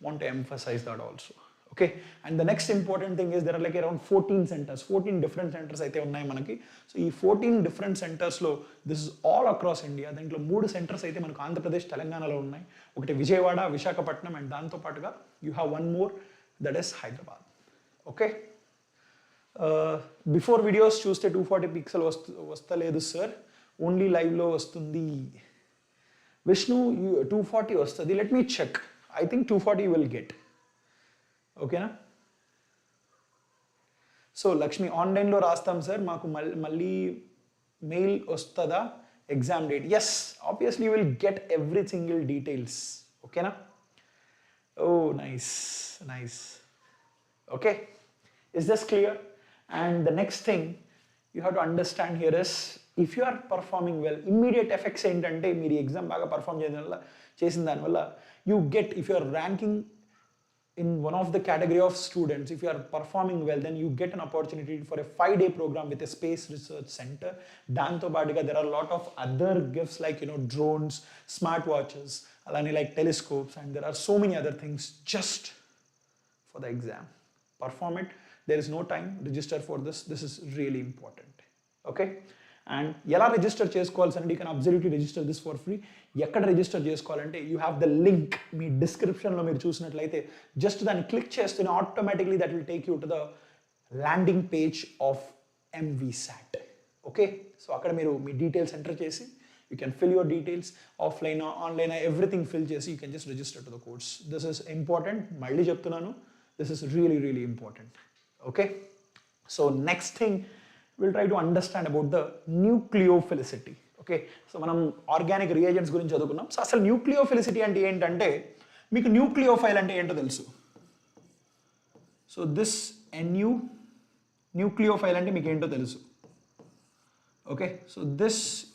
A: want to emphasize that also. Okay, and the next important thing is there are like around 14 centers, 14 different centers అయితే ఉన్నాయి మనకి. So ఈ 14 different centersలో this is all across India. దాంట్లో 3 centers అయితే మనకు ఆంధ్రప్రదేశ్, తెలంగాణలో ఉన్నాయి. ఒకటి విజయవాడ, విశాఖపట్నం, అండ్ దాంతో పాటుగా you have one more, that is Hyderabad. Okay, before videos చూస్తే 240 పిక్సెల్ వస్తలేదు సార్, ఓన్లీ లైవ్లో వస్తుంది. విష్ణు 240 వస్తుంది, let me check. I think 240 will get. ఓకేనా? సో లక్ష్మి, ఆన్లైన్లో రాస్తాం సార్, మాకు మళ్ళీ మెయిల్ వస్తుందా exam date? Yes, obviously you will get every single details. ఓకేనా? Oh nice nice. Okay, is this clear? And the next thing, you have to understand here is, if you are performing well, immediate effects ఏంటంటే మీరు exam బాగా perform చేసిన దానివల్ల you get, if you are ranking in one of the category of students, if you are performing well, then you get an opportunity for a 5-day program with a space research center. Danto Badiga, there are a lot of other gifts like, drones, smartwatches, alani like telescopes, and there are so many other things just for the exam. Perform it. There is no time. Register for this. This is really important. Okay? And ఎలా register చేసుకోవాల్సి, you can absolutely register this for free. ఎక్కడ register చేసుకోవాలంటే, you have the link మీ డిస్క్రిప్షన్లో మీరు చూసినట్లయితే just దాన్ని click చేస్తూనే automatically that will take you to the landing page of MVSAT. Okay, so అక్కడ మీరు మీ డీటెయిల్స్ ఎంటర్ చేసి you can fill your details, offline online everything fill చేసి you can just register to the course. This is important, మళ్ళీ చెప్తున్నాను, this is really really important. Okay, so next thing we'll try to understand about the nucleophilicity. Okay, so మనం organic reagents గురించి చదువుకున్నాం. So అసలు న్యూక్లియోఫిలిసిటీ అంటే ఏంటంటే, మీకు nucleophile అంటే ఏంటో తెలుసు. సో దిస్ న్యూక్లియోఫైల్ అంటే మీకు ఏంటో తెలుసు. ఓకే, సో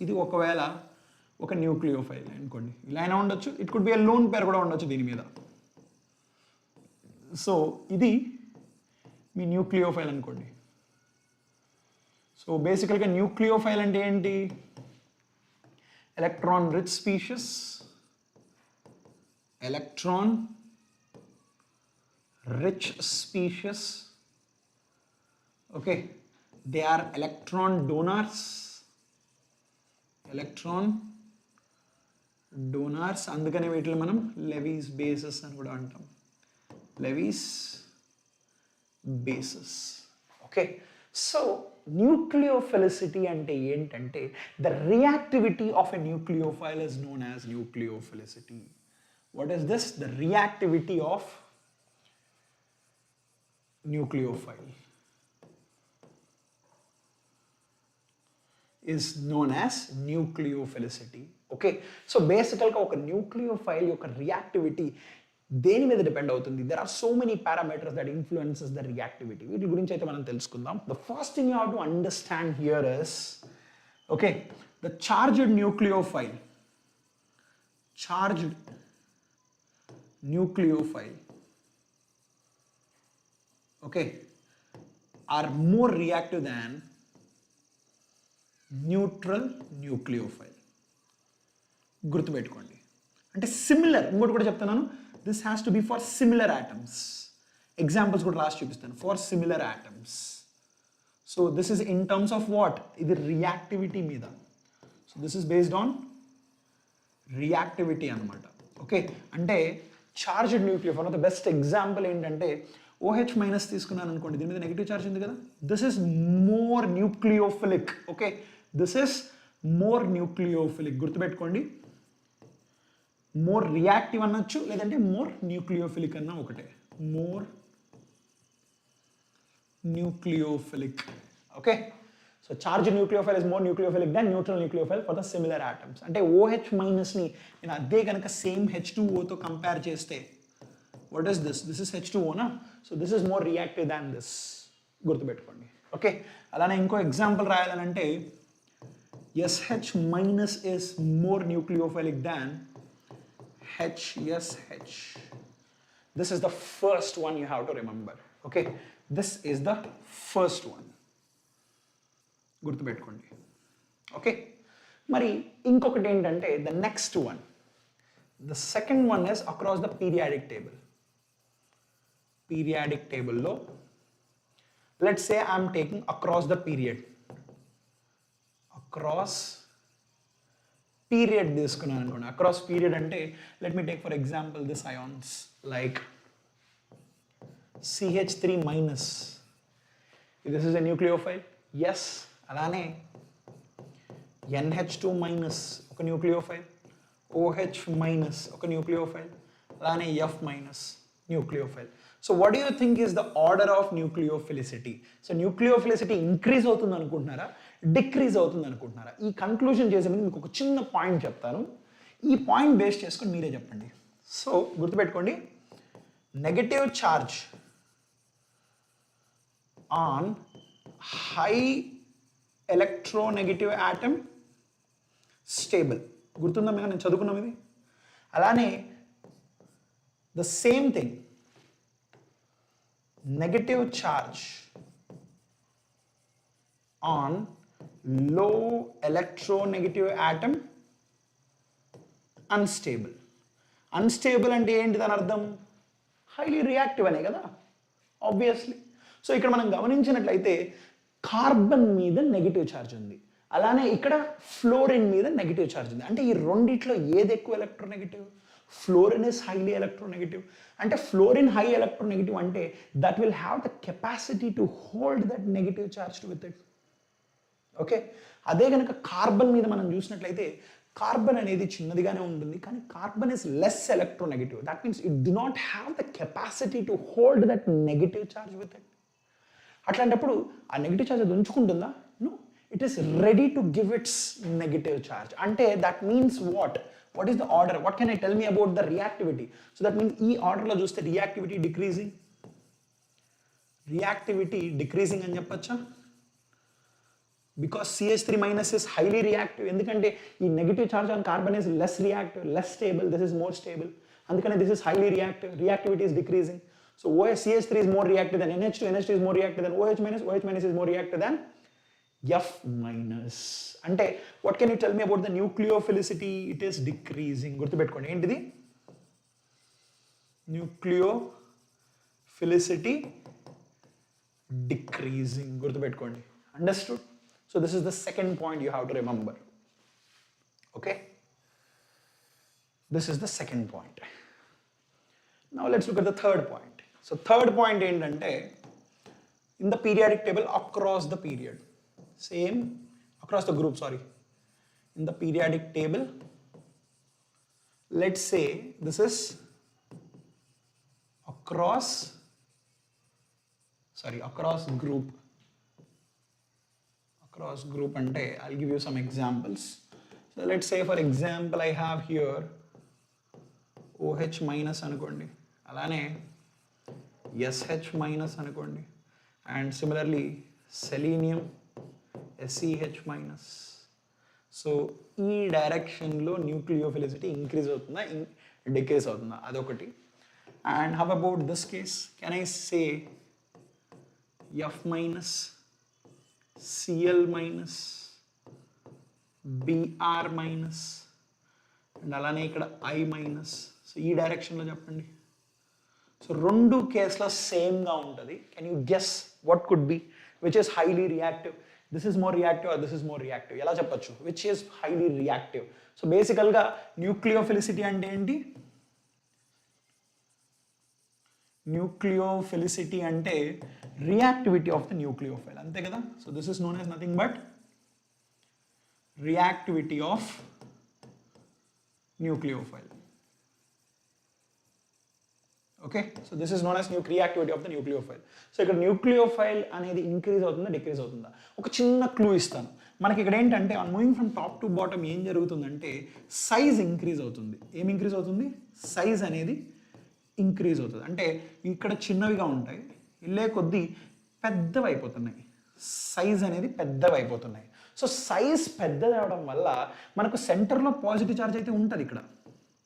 A: ఇది ఒకవేళ ఒక న్యూక్లియోఫైల్ అనుకోండి, ఇలా అయినా ఉండొచ్చు, it could be a lone pair కూడా ఉండొచ్చు దీని మీద. సో ఇది మీ న్యూక్లియోఫైల్ అనుకోండి. సో బేసికల్గా న్యూక్లియోఫైల్ అంటే ఏంటి? Electron rich species, okay, they are electron donors, అందుకనే వీటిని మనం లెవీస్ బేసెస్ అని కూడా అంటాం. Lewis bases. Okay, so nucleophilicity అంటే ఏంటంటే, the reactivity of a nucleophile is known as nucleophilicity. What is this? The reactivity of nucleophile is known as nucleophilicity. Okay, so basically ఒక nucleophile యొక్క reactivity దేని మీద depend అవుతుంది? There are so many parameters that influences the reactivity. వీటి గురించి అయితే మనం తెలుసుకుందాం. The first thing you have to understand here is, okay, the charged nucleophile okay are more reactive than neutral nucleophile. గుర్తుపెట్టుకోండి, అంటే సిమిలర్. ఇంకోటి కూడా చెప్తున్నాను, this has to be for similar atoms. Examples కూడా రాసి చూపిస్తాను. For similar atoms. So this is in terms of what? ఇది reactivity మీద. So this is based on reactivity అన్నమాట. ఓకే, అంటే charged nucleophile the best example ఏంటంటే, OH minus తీసుకున్నాను అనుకోండి, దీని మీద నెగిటివ్ చార్జ్ ఉంది కదా, this is more nucleophilic. Okay, this is more nucleophilic. గుర్తుపెట్టుకోండి, మోర్ రియాక్టివ్ అనొచ్చు, లేదంటే మోర్ న్యూక్లియోఫిలిక్ అన్న ఒకటే. More nucleophilic. Okay, so charge nucleophile is more nucleophilic then neutral nucleophile for the similar atoms. అంటే OH మైనస్ని నేను అదే కనుక సేమ్ H2Oతో కంపేర్ చేస్తే, what is this? This is H2Oనా? So this is more reactive than this. గుర్తుపెట్టుకోండి. Okay, అలానే ఇంకో ఎగ్జాంపుల్ రాయాలనంటే, SH minus is more nucleophilic than HSH. This is the first one you have to remember. Okay, this is the first one. గుర్తుపెట్టుకోండి. Okay, మరి ఇంకొకటి ఏంటంటే, the next one, the second one is across the periodic table. Periodic table లో, let's say I'm taking across the period. Across period తీసుకున్నాను అనుకోండి. Across period అంటే, let me take for example this ions like CH3 minus. This is a nucleophile. Yes, అలానే NH2 minus ఒక nucleophile, OH minus ఒక nucleophile, అలానే F minus nucleophile. So what do you think is the order of nucleophilicity? So nucleophilicity increase అవుతుంది అనుకుంటున్నారా, decrease అవుతుంది అనుకుంటున్నారా? ఈ conclusion చేసే ముందు మీకు ఒక చిన్న పాయింట్ చెప్తాను. ఈ పాయింట్ బేస్ చేసుకొని మీరే చెప్పండి. సో గుర్తుపెట్టుకోండి, negative charge on high electronegative atom stable. గుర్తుందా మీకు నేను చదువుకున్నాం ఇది. అలానే the same thing, negative charge on low electronegative atom unstable. Unstable అంటే ఏంటి దాని అర్థం? హైలీ రియాక్టివ్ అనే కదా, ఆబ్వియస్లీ. సో ఇక్కడ మనం గమనించినట్లయితే కార్బన్ మీద నెగిటివ్ ఛార్జ్ ఉంది, అలానే ఇక్కడ ఫ్లోరిన్ మీద నెగిటివ్ ఛార్జ్ ఉంది. అంటే ఈ రెండిట్లో ఏది ఎక్కువ electronegative? Fluorine is highly electronegative. అంటే ఫ్లోరిన్ హై ఎలక్ట్రోనెగటివ్ అంటే that will have the capacity to hold that negative charge with it. Okay, అదే కనుక కార్బన్ మీద మనం చూసినట్లయితే కార్బన్ అనేది చిన్నదిగానే ఉంటుంది, కానీ carbon is less electronegative. That means it do not have the capacity to hold that negative charge with it. అట్లాంటప్పుడు ఆ నెగిటివ్ ఛార్జ్ అది ఉంచుకుంటుందా? No, it is ready to give its negative charge. అంటే that means what is the order? What can I tell me about the reactivity? So that means ఈ ఆర్డర్లో చూస్తే reactivity decreasing అని చెప్పచ్చా? Because CH3 minus is highly reactive. ఎందుకంటే ఈ negative charge on carbon is less reactive, less stable. This is more stable, అందుకనే this is highly reactive. Reactivity is decreasing. So CH3 is more reactive than NH2, NH2 is more reactive than OH minus, OH minus is more reactive than F minus. అంటే what can you tell me about the nucleophilicity? It is decreasing. గుర్తుపెట్టుకోండి ఏంటిది? Nucleophilicity decreasing. గుర్తుపెట్టుకోండి. Understood? So this is the second point you have to remember. Okay? This is the second point. Now let's look at the third point. So third point ఏంటంటే in the periodic table across the period. Same across the group, sorry. In the periodic table, let's say this is across group. Across group ante I'll give you some examples. So let's say for example I have here OH minus anukondi, alane SH minus anukondi, and similarly selenium SEH minus. So ee direction lo nucleophilicity increase avutunda, decrease avutunda, adokati. And how about this case? Can I say F minus, Cl minus, Br minus, and అలానే ఇక్కడ I minus. So ఈ డైరెక్షన్లో చెప్పండి. So రెండు కేసులో సేమ్గా ఉంటుంది. Can you guess what could be which is highly reactive? This is more reactive or this is more reactive? ఎలా చెప్పచ్చు which is highly reactive? So బేసికల్గా న్యూక్లియోఫిలిసిటీ అంటే ఏంటి? న్యూక్లియోఫిలిసిటీ అంటే reactivity of the nucleophile, అంతే కదా. So this is known as nothing but reactivity of nucleophile. Okay, so this is known as reactivity of the nucleophile. So ఇక్కడ nucleophile అనేది increase అవుతుందా decrease అవుతుందా? ఒక చిన్న క్లూ ఇస్తాను. మనకి ఇక్కడ ఏంటంటే on moving from top to bottom ఏం జరుగుతుందంటే సైజ్ ఇంక్రీజ్ అవుతుంది. ఏం ఇంక్రీజ్ అవుతుంది? సైజ్ అనేది ఇంక్రీజ్ అవుతుంది. అంటే ఇక్కడ చిన్నవిగా ఉంటాయి, ఇల్లే కొద్దీ పెద్దవైపోతున్నాయి, సైజ్ అనేది పెద్దవైపోతున్నాయి. సో సైజ్ పెద్దది అవడం వల్ల మనకు సెంటర్లో పాజిటివ్ ఛార్జ్ అయితే ఉంటుంది, ఇక్కడ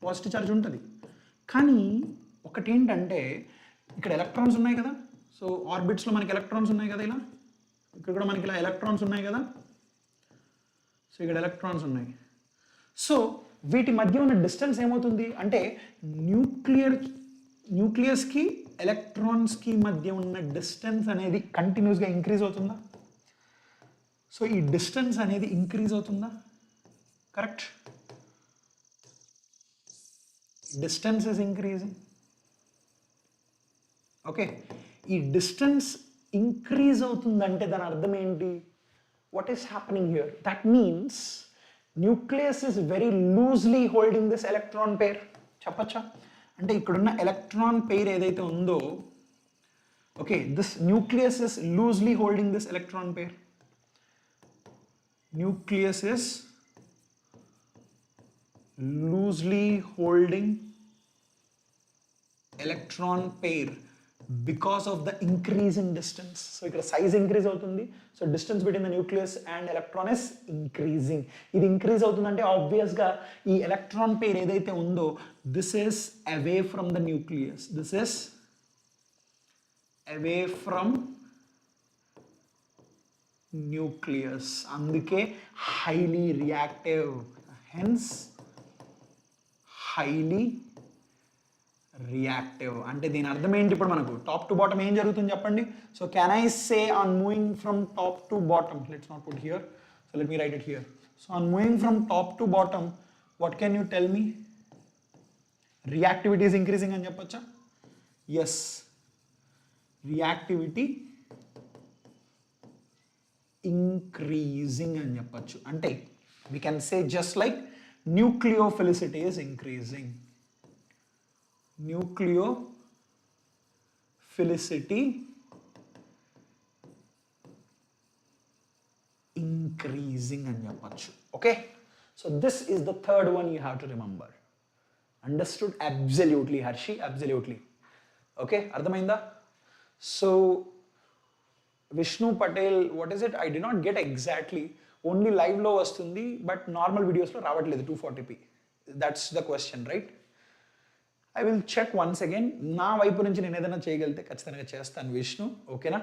A: పాజిటివ్ ఛార్జ్ ఉంటుంది. కానీ ఒకటి ఏంటంటే ఇక్కడ ఎలక్ట్రాన్స్ ఉన్నాయి కదా. సో ఆర్బిట్స్లో మనకి ఎలక్ట్రాన్స్ ఉన్నాయి కదా, ఇలా ఇక్కడ కూడా మనకి ఇలా ఎలక్ట్రాన్స్ ఉన్నాయి కదా. సో ఇక్కడ ఎలక్ట్రాన్స్ ఉన్నాయి. సో వీటి మధ్య ఉన్న డిస్టెన్స్ ఏమవుతుంది అంటే న్యూక్లియస్కి ఎలక్ట్రాన్స్కి మధ్య ఉన్న డిస్టెన్స్ అనేది కంటిన్యూస్గా ఇంక్రీజ్ అవుతుందా? సో ఈ డిస్టెన్స్ అనేది ఇంక్రీజ్ అవుతుందా? Correct, distance is increasing. Okay, ఈ డిస్టెన్స్ ఇంక్రీజ్ అవుతుందంటే దాని అర్థం ఏంటి? What is happening here? That means nucleus is very loosely holding this electron pair. చెప్పచ్చా? అంటే ఇక్కడున్న ఎలక్ట్రాన్ పెయిర్ ఏదైతే ఉందో, okay, this nucleus is loosely holding this electron pair. Nucleus is loosely holding electron pair because of the increase in distance. So ఇక్కడ size increase అవుతుంది. So distance between the nucleus and electron is increasing. ఇది increase అవుతుందంటే obviously ఈ electron pair ఏదైతే ఉందో this is away from the nucleus. This is away from nucleus. అందుకే highly reactive. Hence highly reactive. అంటే దీని అర్థం ఏంటి ఇప్పుడు మనకు టాప్ టు బాటమ్ ఏం జరుగుతుంది చెప్పండి. So can I say on moving from top to bottom, let's not put here, so let me right it here. So on moving from top to bottom what can you tell me? Reactivity is increasing అని చెప్పొచ్చా? Yes, reactivity increasing అని చెప్పచ్చు. అంటే we can say just like nucleophilicity is increasing. Nucleophilicity increasing అని చెప్పచ్చు. Okay, so this is the third one you have to remember. Understood? Absolutely Harshi, absolutely. Okay, అర్థమైందా? So Vishnu Patel, what is it? I did not get exactly. Only లైవ్లో వస్తుంది but normal వీడియోస్లో రావట్లేదు 240p. That's the question, right? I will check once again. నా వైపు నుంచి నేను ఏదైనా చేయగలిగితే ఖచ్చితంగా చేస్తాను విష్ణు, ఓకేనా?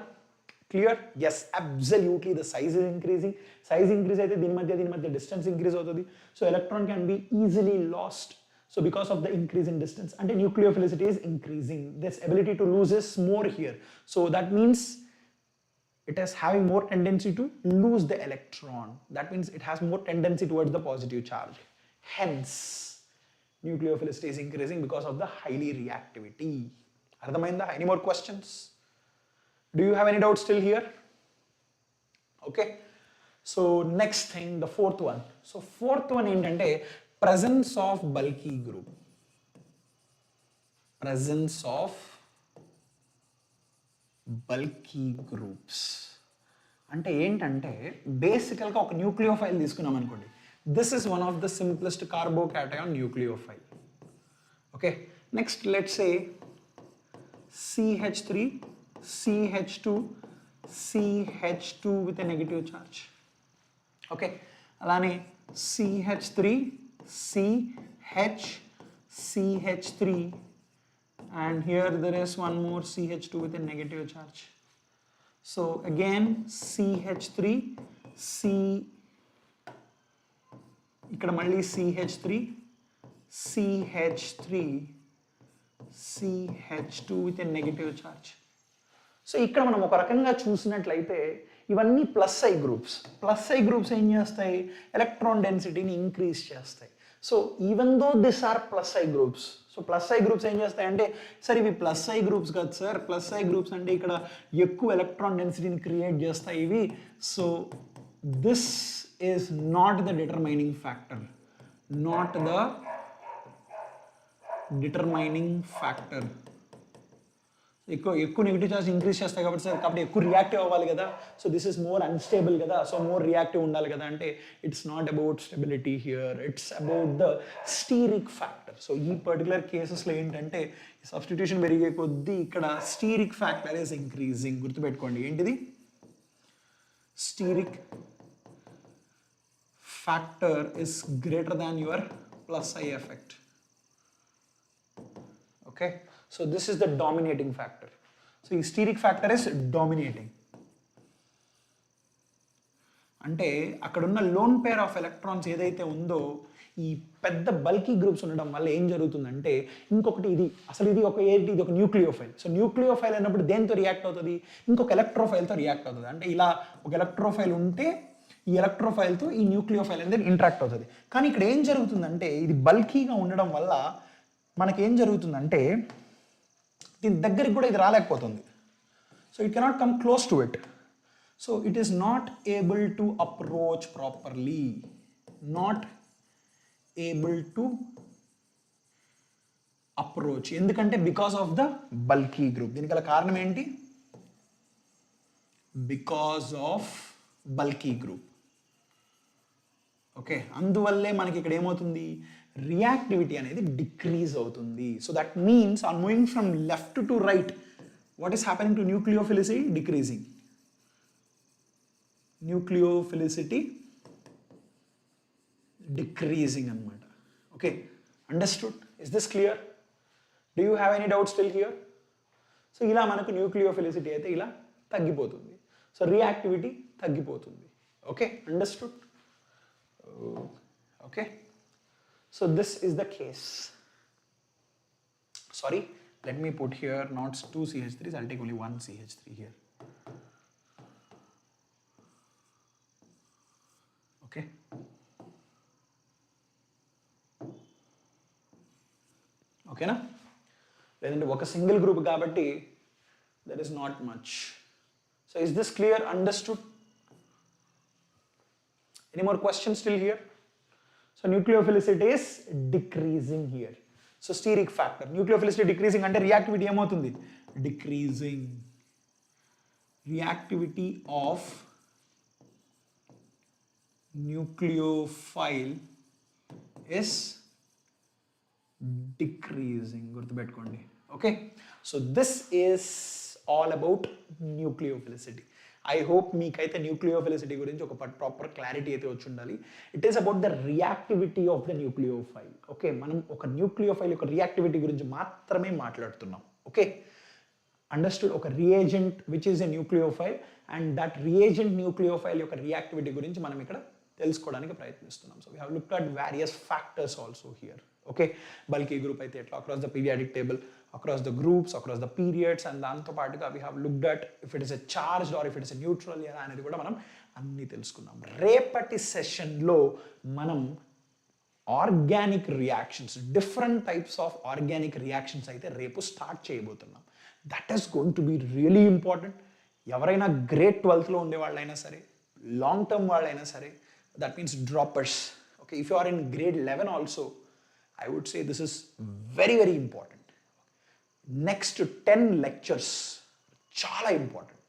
A: Clear? Yes, absolutely the size is increasing. Size increase అయితే దీని మధ్య డిస్టెన్స్ ఇంక్రీజ్ అవుతుంది. So electron can be easily lost. So because of the increase in distance అంటే nucleophilicity is increasing. This ability to lose is more here. So that means it is having more tendency to lose the electron. That means it has more tendency towards the positive charge. Hence, nucleophilicity is increasing because of the highly reactivity. Ardhamainda? Any more questions? Do you have any doubts still here? Okay. So next thing, the fourth one. So fourth one ఏంటంటే presence of bulky group. Presence of bulky groups అంటే ఏంటంటే బేసికల్గా ఒక nucleophile తీసుకున్నాం అనుకోండి. This is one of the simplest carbocation nucleophile. Okay, next let's say CH3 CH2 CH2 with a negative charge. Okay, అలానే CH3 CH CH3 and here there is one more CH2 with a negative charge. So again CH3 ikkada malli CH3 CH2 with a negative charge. సో ఇక్కడ మనం ఒక రకంగా చూసినట్లయితే ఇవన్నీ plus I groups. Plus I groups ఏం చేస్తాయి? Electron డెన్సిటీని ఇంక్రీజ్ చేస్తాయి. So even though this are plus I groups. So plus I groups ఏం చేస్తాయంటే, సార్ ఇవి ప్లస్ ఐ గ్రూప్స్ కాదు సార్, ప్లస్ ఐ గ్రూప్స్ అంటే ఇక్కడ ఎక్కువ ఎలక్ట్రాన్ డెన్సిటీని క్రియేట్ చేస్తాయి ఇవి. So this is not the determining factor. Not the determining factor. ఎక్కువ నెగిటివ్ చార్జ్ ఇంక్రీజ్ చేస్తాయి కాబట్టి సార్, కాబట్టి ఎక్కువ రియాక్టివ్ అవ్వాలి కదా. So this is more unstable కదా, సో మోర్ రియాక్టివ్ ఉండాలి కదా అంటే it's not about stability here, it's about the steric factor. So ఈ పర్టికులర్ కేసెస్లో ఏంటంటే సబ్స్టిట్యూషన్ పెరిగే కొద్దీ ఇక్కడ స్టీరిక్ ఫ్యాక్టర్ ఈస్ ఇంక్రీజింగ్. గుర్తుపెట్టుకోండి ఏంటిది? Steric factor is greater than your plus I effect. Okay, so this is the dominating factor. So the steric factor is dominating. అంటే అక్కడ ఉన్న లోన్ పేర్ ఆఫ్ ఎలక్ట్రాన్స్ ఏదైతే ఉందో ఈ పెద్ద బల్కీ గ్రూప్స్ ఉండడం వల్ల ఏం జరుగుతుందంటే, ఇంకొకటి ఇది అసలు ఇది ఒక న్యూక్లియోఫైల్. సో న్యూక్లియోఫైల్ అయినప్పుడు దేంతో రియాక్ట్ అవుతుంది? ఇంకొక ఎలక్ట్రోఫైల్తో రియాక్ట్ అవుతుంది. అంటే ఇలా ఒక ఎలక్ట్రోఫైల్ ఉంటే ఈ ఎలక్ట్రోఫైల్తో ఈ న్యూక్లియోఫైల్ అనేది ఇంటరాక్ట్ అవుతుంది. కానీ ఇక్కడ ఏం జరుగుతుందంటే ఇది బల్కీగా ఉండడం వల్ల మనకేం జరుగుతుందంటే దీని దగ్గరికి కూడా ఇది రాలేకపోతుంది. So it cannot come close to it. So it is not able to approach properly. Not able to approach. ఎందుకంటే because of the bulky group. దీనికి గల కారణం ఏంటి? Because of bulky group. Okay, అందువల్లే మనకి ఇక్కడ ఏమవుతుంది? రియాక్టివిటీ అనేది డిక్రీజ్ అవుతుంది. So that means on moving from left to right What is happening to nucleophilicity? Decreasing. Nucleophilicity decreasing anamata. Okay, understood? Is this clear? Do you have any doubts still here? So ఇలా మనకు న్యూక్లియోఫిలిసిటీ అయితే ఇలా తగ్గిపోతుంది. So reactivity తగ్గిపోతుంది. Okay, understood? Okay, so this is the case. Sorry, let me put here not 2 CH3s, I'll take only 1 CH3 here. Okay. Okay na? లేదంటే ఒక single group కాబట్టి there is not much. So is this clear? Understood? Any more questions still here? So nucleophilicity is decreasing here. So steric factor. Nucleophilicity decreasing అంటే reactivity ఏమవుతుంది? Decreasing. Reactivity of nucleophile is decreasing. గుర్తుపెట్టుకోండి. Okay. So this is all about nucleophilicity. I hope మీకైతే న్యూక్లియోఫిలిసిటీ గురించి ఒక proper clarity అయితే వచ్చి ఉండాలి. It is about the reactivity of the nucleophile. Okay, మనం ఒక న్యూక్లియోఫైల్ యొక్క రియాక్టివిటీ గురించి మాత్రమే మాట్లాడుతున్నాం. Okay, understood? ఒక reagent which is a nucleophile and that reagent nucleophile యొక్క రియాక్టివిటీ గురించి మనం ఇక్కడ తెలుసుకోవడానికి ప్రయత్నిస్తున్నాం. So we have looked at various factors also here. Okay, bulky group అయితే ఎట్లా across the periodic table, across the groups, across the periods, and దాంతో పాటుగా we have looked at if it is a charged or if it is a neutral ఎలా అనేది కూడా మనం అన్ని తెలుసుకున్నాం. రేపటి సెషన్లో మనం organic reactions, different types of organic reactions అయితే రేపు స్టార్ట్ చేయబోతున్నాం. That is going to be really important. ఎవరైనా గ్రేడ్ 12లో ఉండే వాళ్ళైనా సరే, లాంగ్ టర్మ్ వాళ్ళైనా సరే, that means droppers. Okay, if you are in grade 11 also, I would say this is very, very important. Next 10 lectures చాలా important.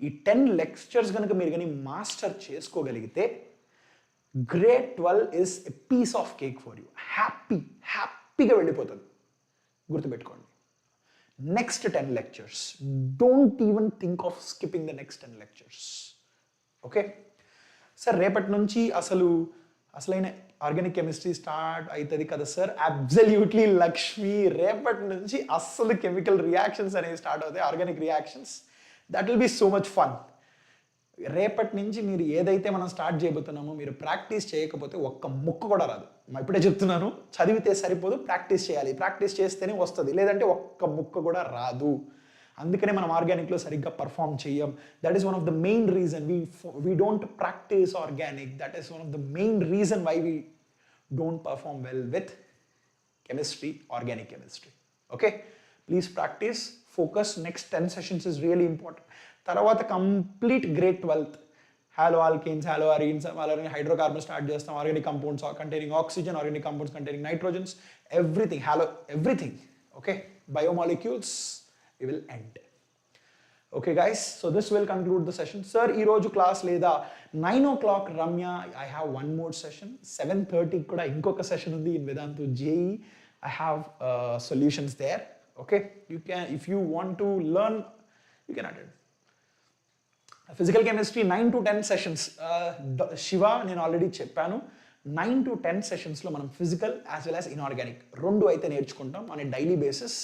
A: ఈ 10 lectures కనుక మీరు కానీ మాస్టర్ చేసుకోగలిగితే grade 12 is a piece of cake for you. హ్యాపీగా వెళ్ళిపోతుంది. గుర్తుపెట్టుకోండి, next 10 lectures, don't even think of skipping the next 10 lectures. Okay sir, రేపటి నుంచి అసలైన ఆర్గానిక్ కెమిస్ట్రీ స్టార్ట్ అవుతుంది కదా సార్? అబ్సల్యూట్లీ లక్ష్మి, రేపటి నుంచి అస్సలు కెమికల్ రియాక్షన్స్ అనేవి స్టార్ట్ అవుతాయి, organic reactions. That will be so much fun. రేపటి నుంచి మీరు ఏదైతే మనం స్టార్ట్ చేయబోతున్నామో మీరు ప్రాక్టీస్ చేయకపోతే ఒక్క ముక్క కూడా రాదు. ఇప్పుడే చెప్తున్నాను, చదివితే సరిపోదు, ప్రాక్టీస్ చేయాలి. ప్రాక్టీస్ చేస్తేనే వస్తుంది, లేదంటే ఒక్క ముక్క కూడా రాదు. అందుకనే మనం ఆర్గానిక్లో సరిగ్గా పర్ఫామ్ చేయం. That is one of the main reason we don't practice organic. That is one of the main reason why we don't perform well with chemistry, organic chemistry. Okay, please practice, focus. Next 10 sessions is really important. తర్వాత complete grade 12 halo alkanes, halo arenes, అలానే hydrocarbon start చేస్తాం. Organic compounds containing oxygen, organic compounds containing nitrogens, everything, halo everything. Okay, biomolecules we will end. Okay guys, so this will conclude the session. Sir, ee roju class leda 9 o'clock Ramya, I have one more session. 7:30 kuda inkoka session undi in Vedantu JE. I have solutions there. Okay, you can, if you want to learn, you can attend. Physical chemistry 9 to 10 sessions. Shiva nenu already cheppanu, 9 to 10 sessions lo manam physical as well as inorganic rendu aithe nerchukuntam on a daily basis.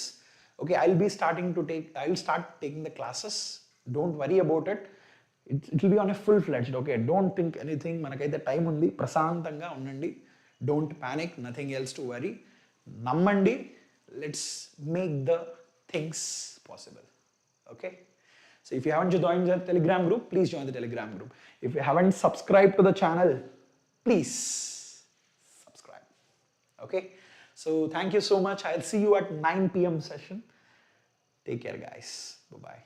A: Okay, I'll start taking the classes. Don't worry about it. It will be on a full-fledged. Okay, don't think anything. Manakaithe time undi, prasantanga undandi. Don't panic, nothing else to worry. Nammandi, let's make the things possible. Okay? So if you haven't joined the Telegram group, please join the Telegram group. If you haven't subscribed to the channel, please subscribe. Okay? So thank you so much. I'll see you at 9 p.m. session. Take care guys. Bye-bye.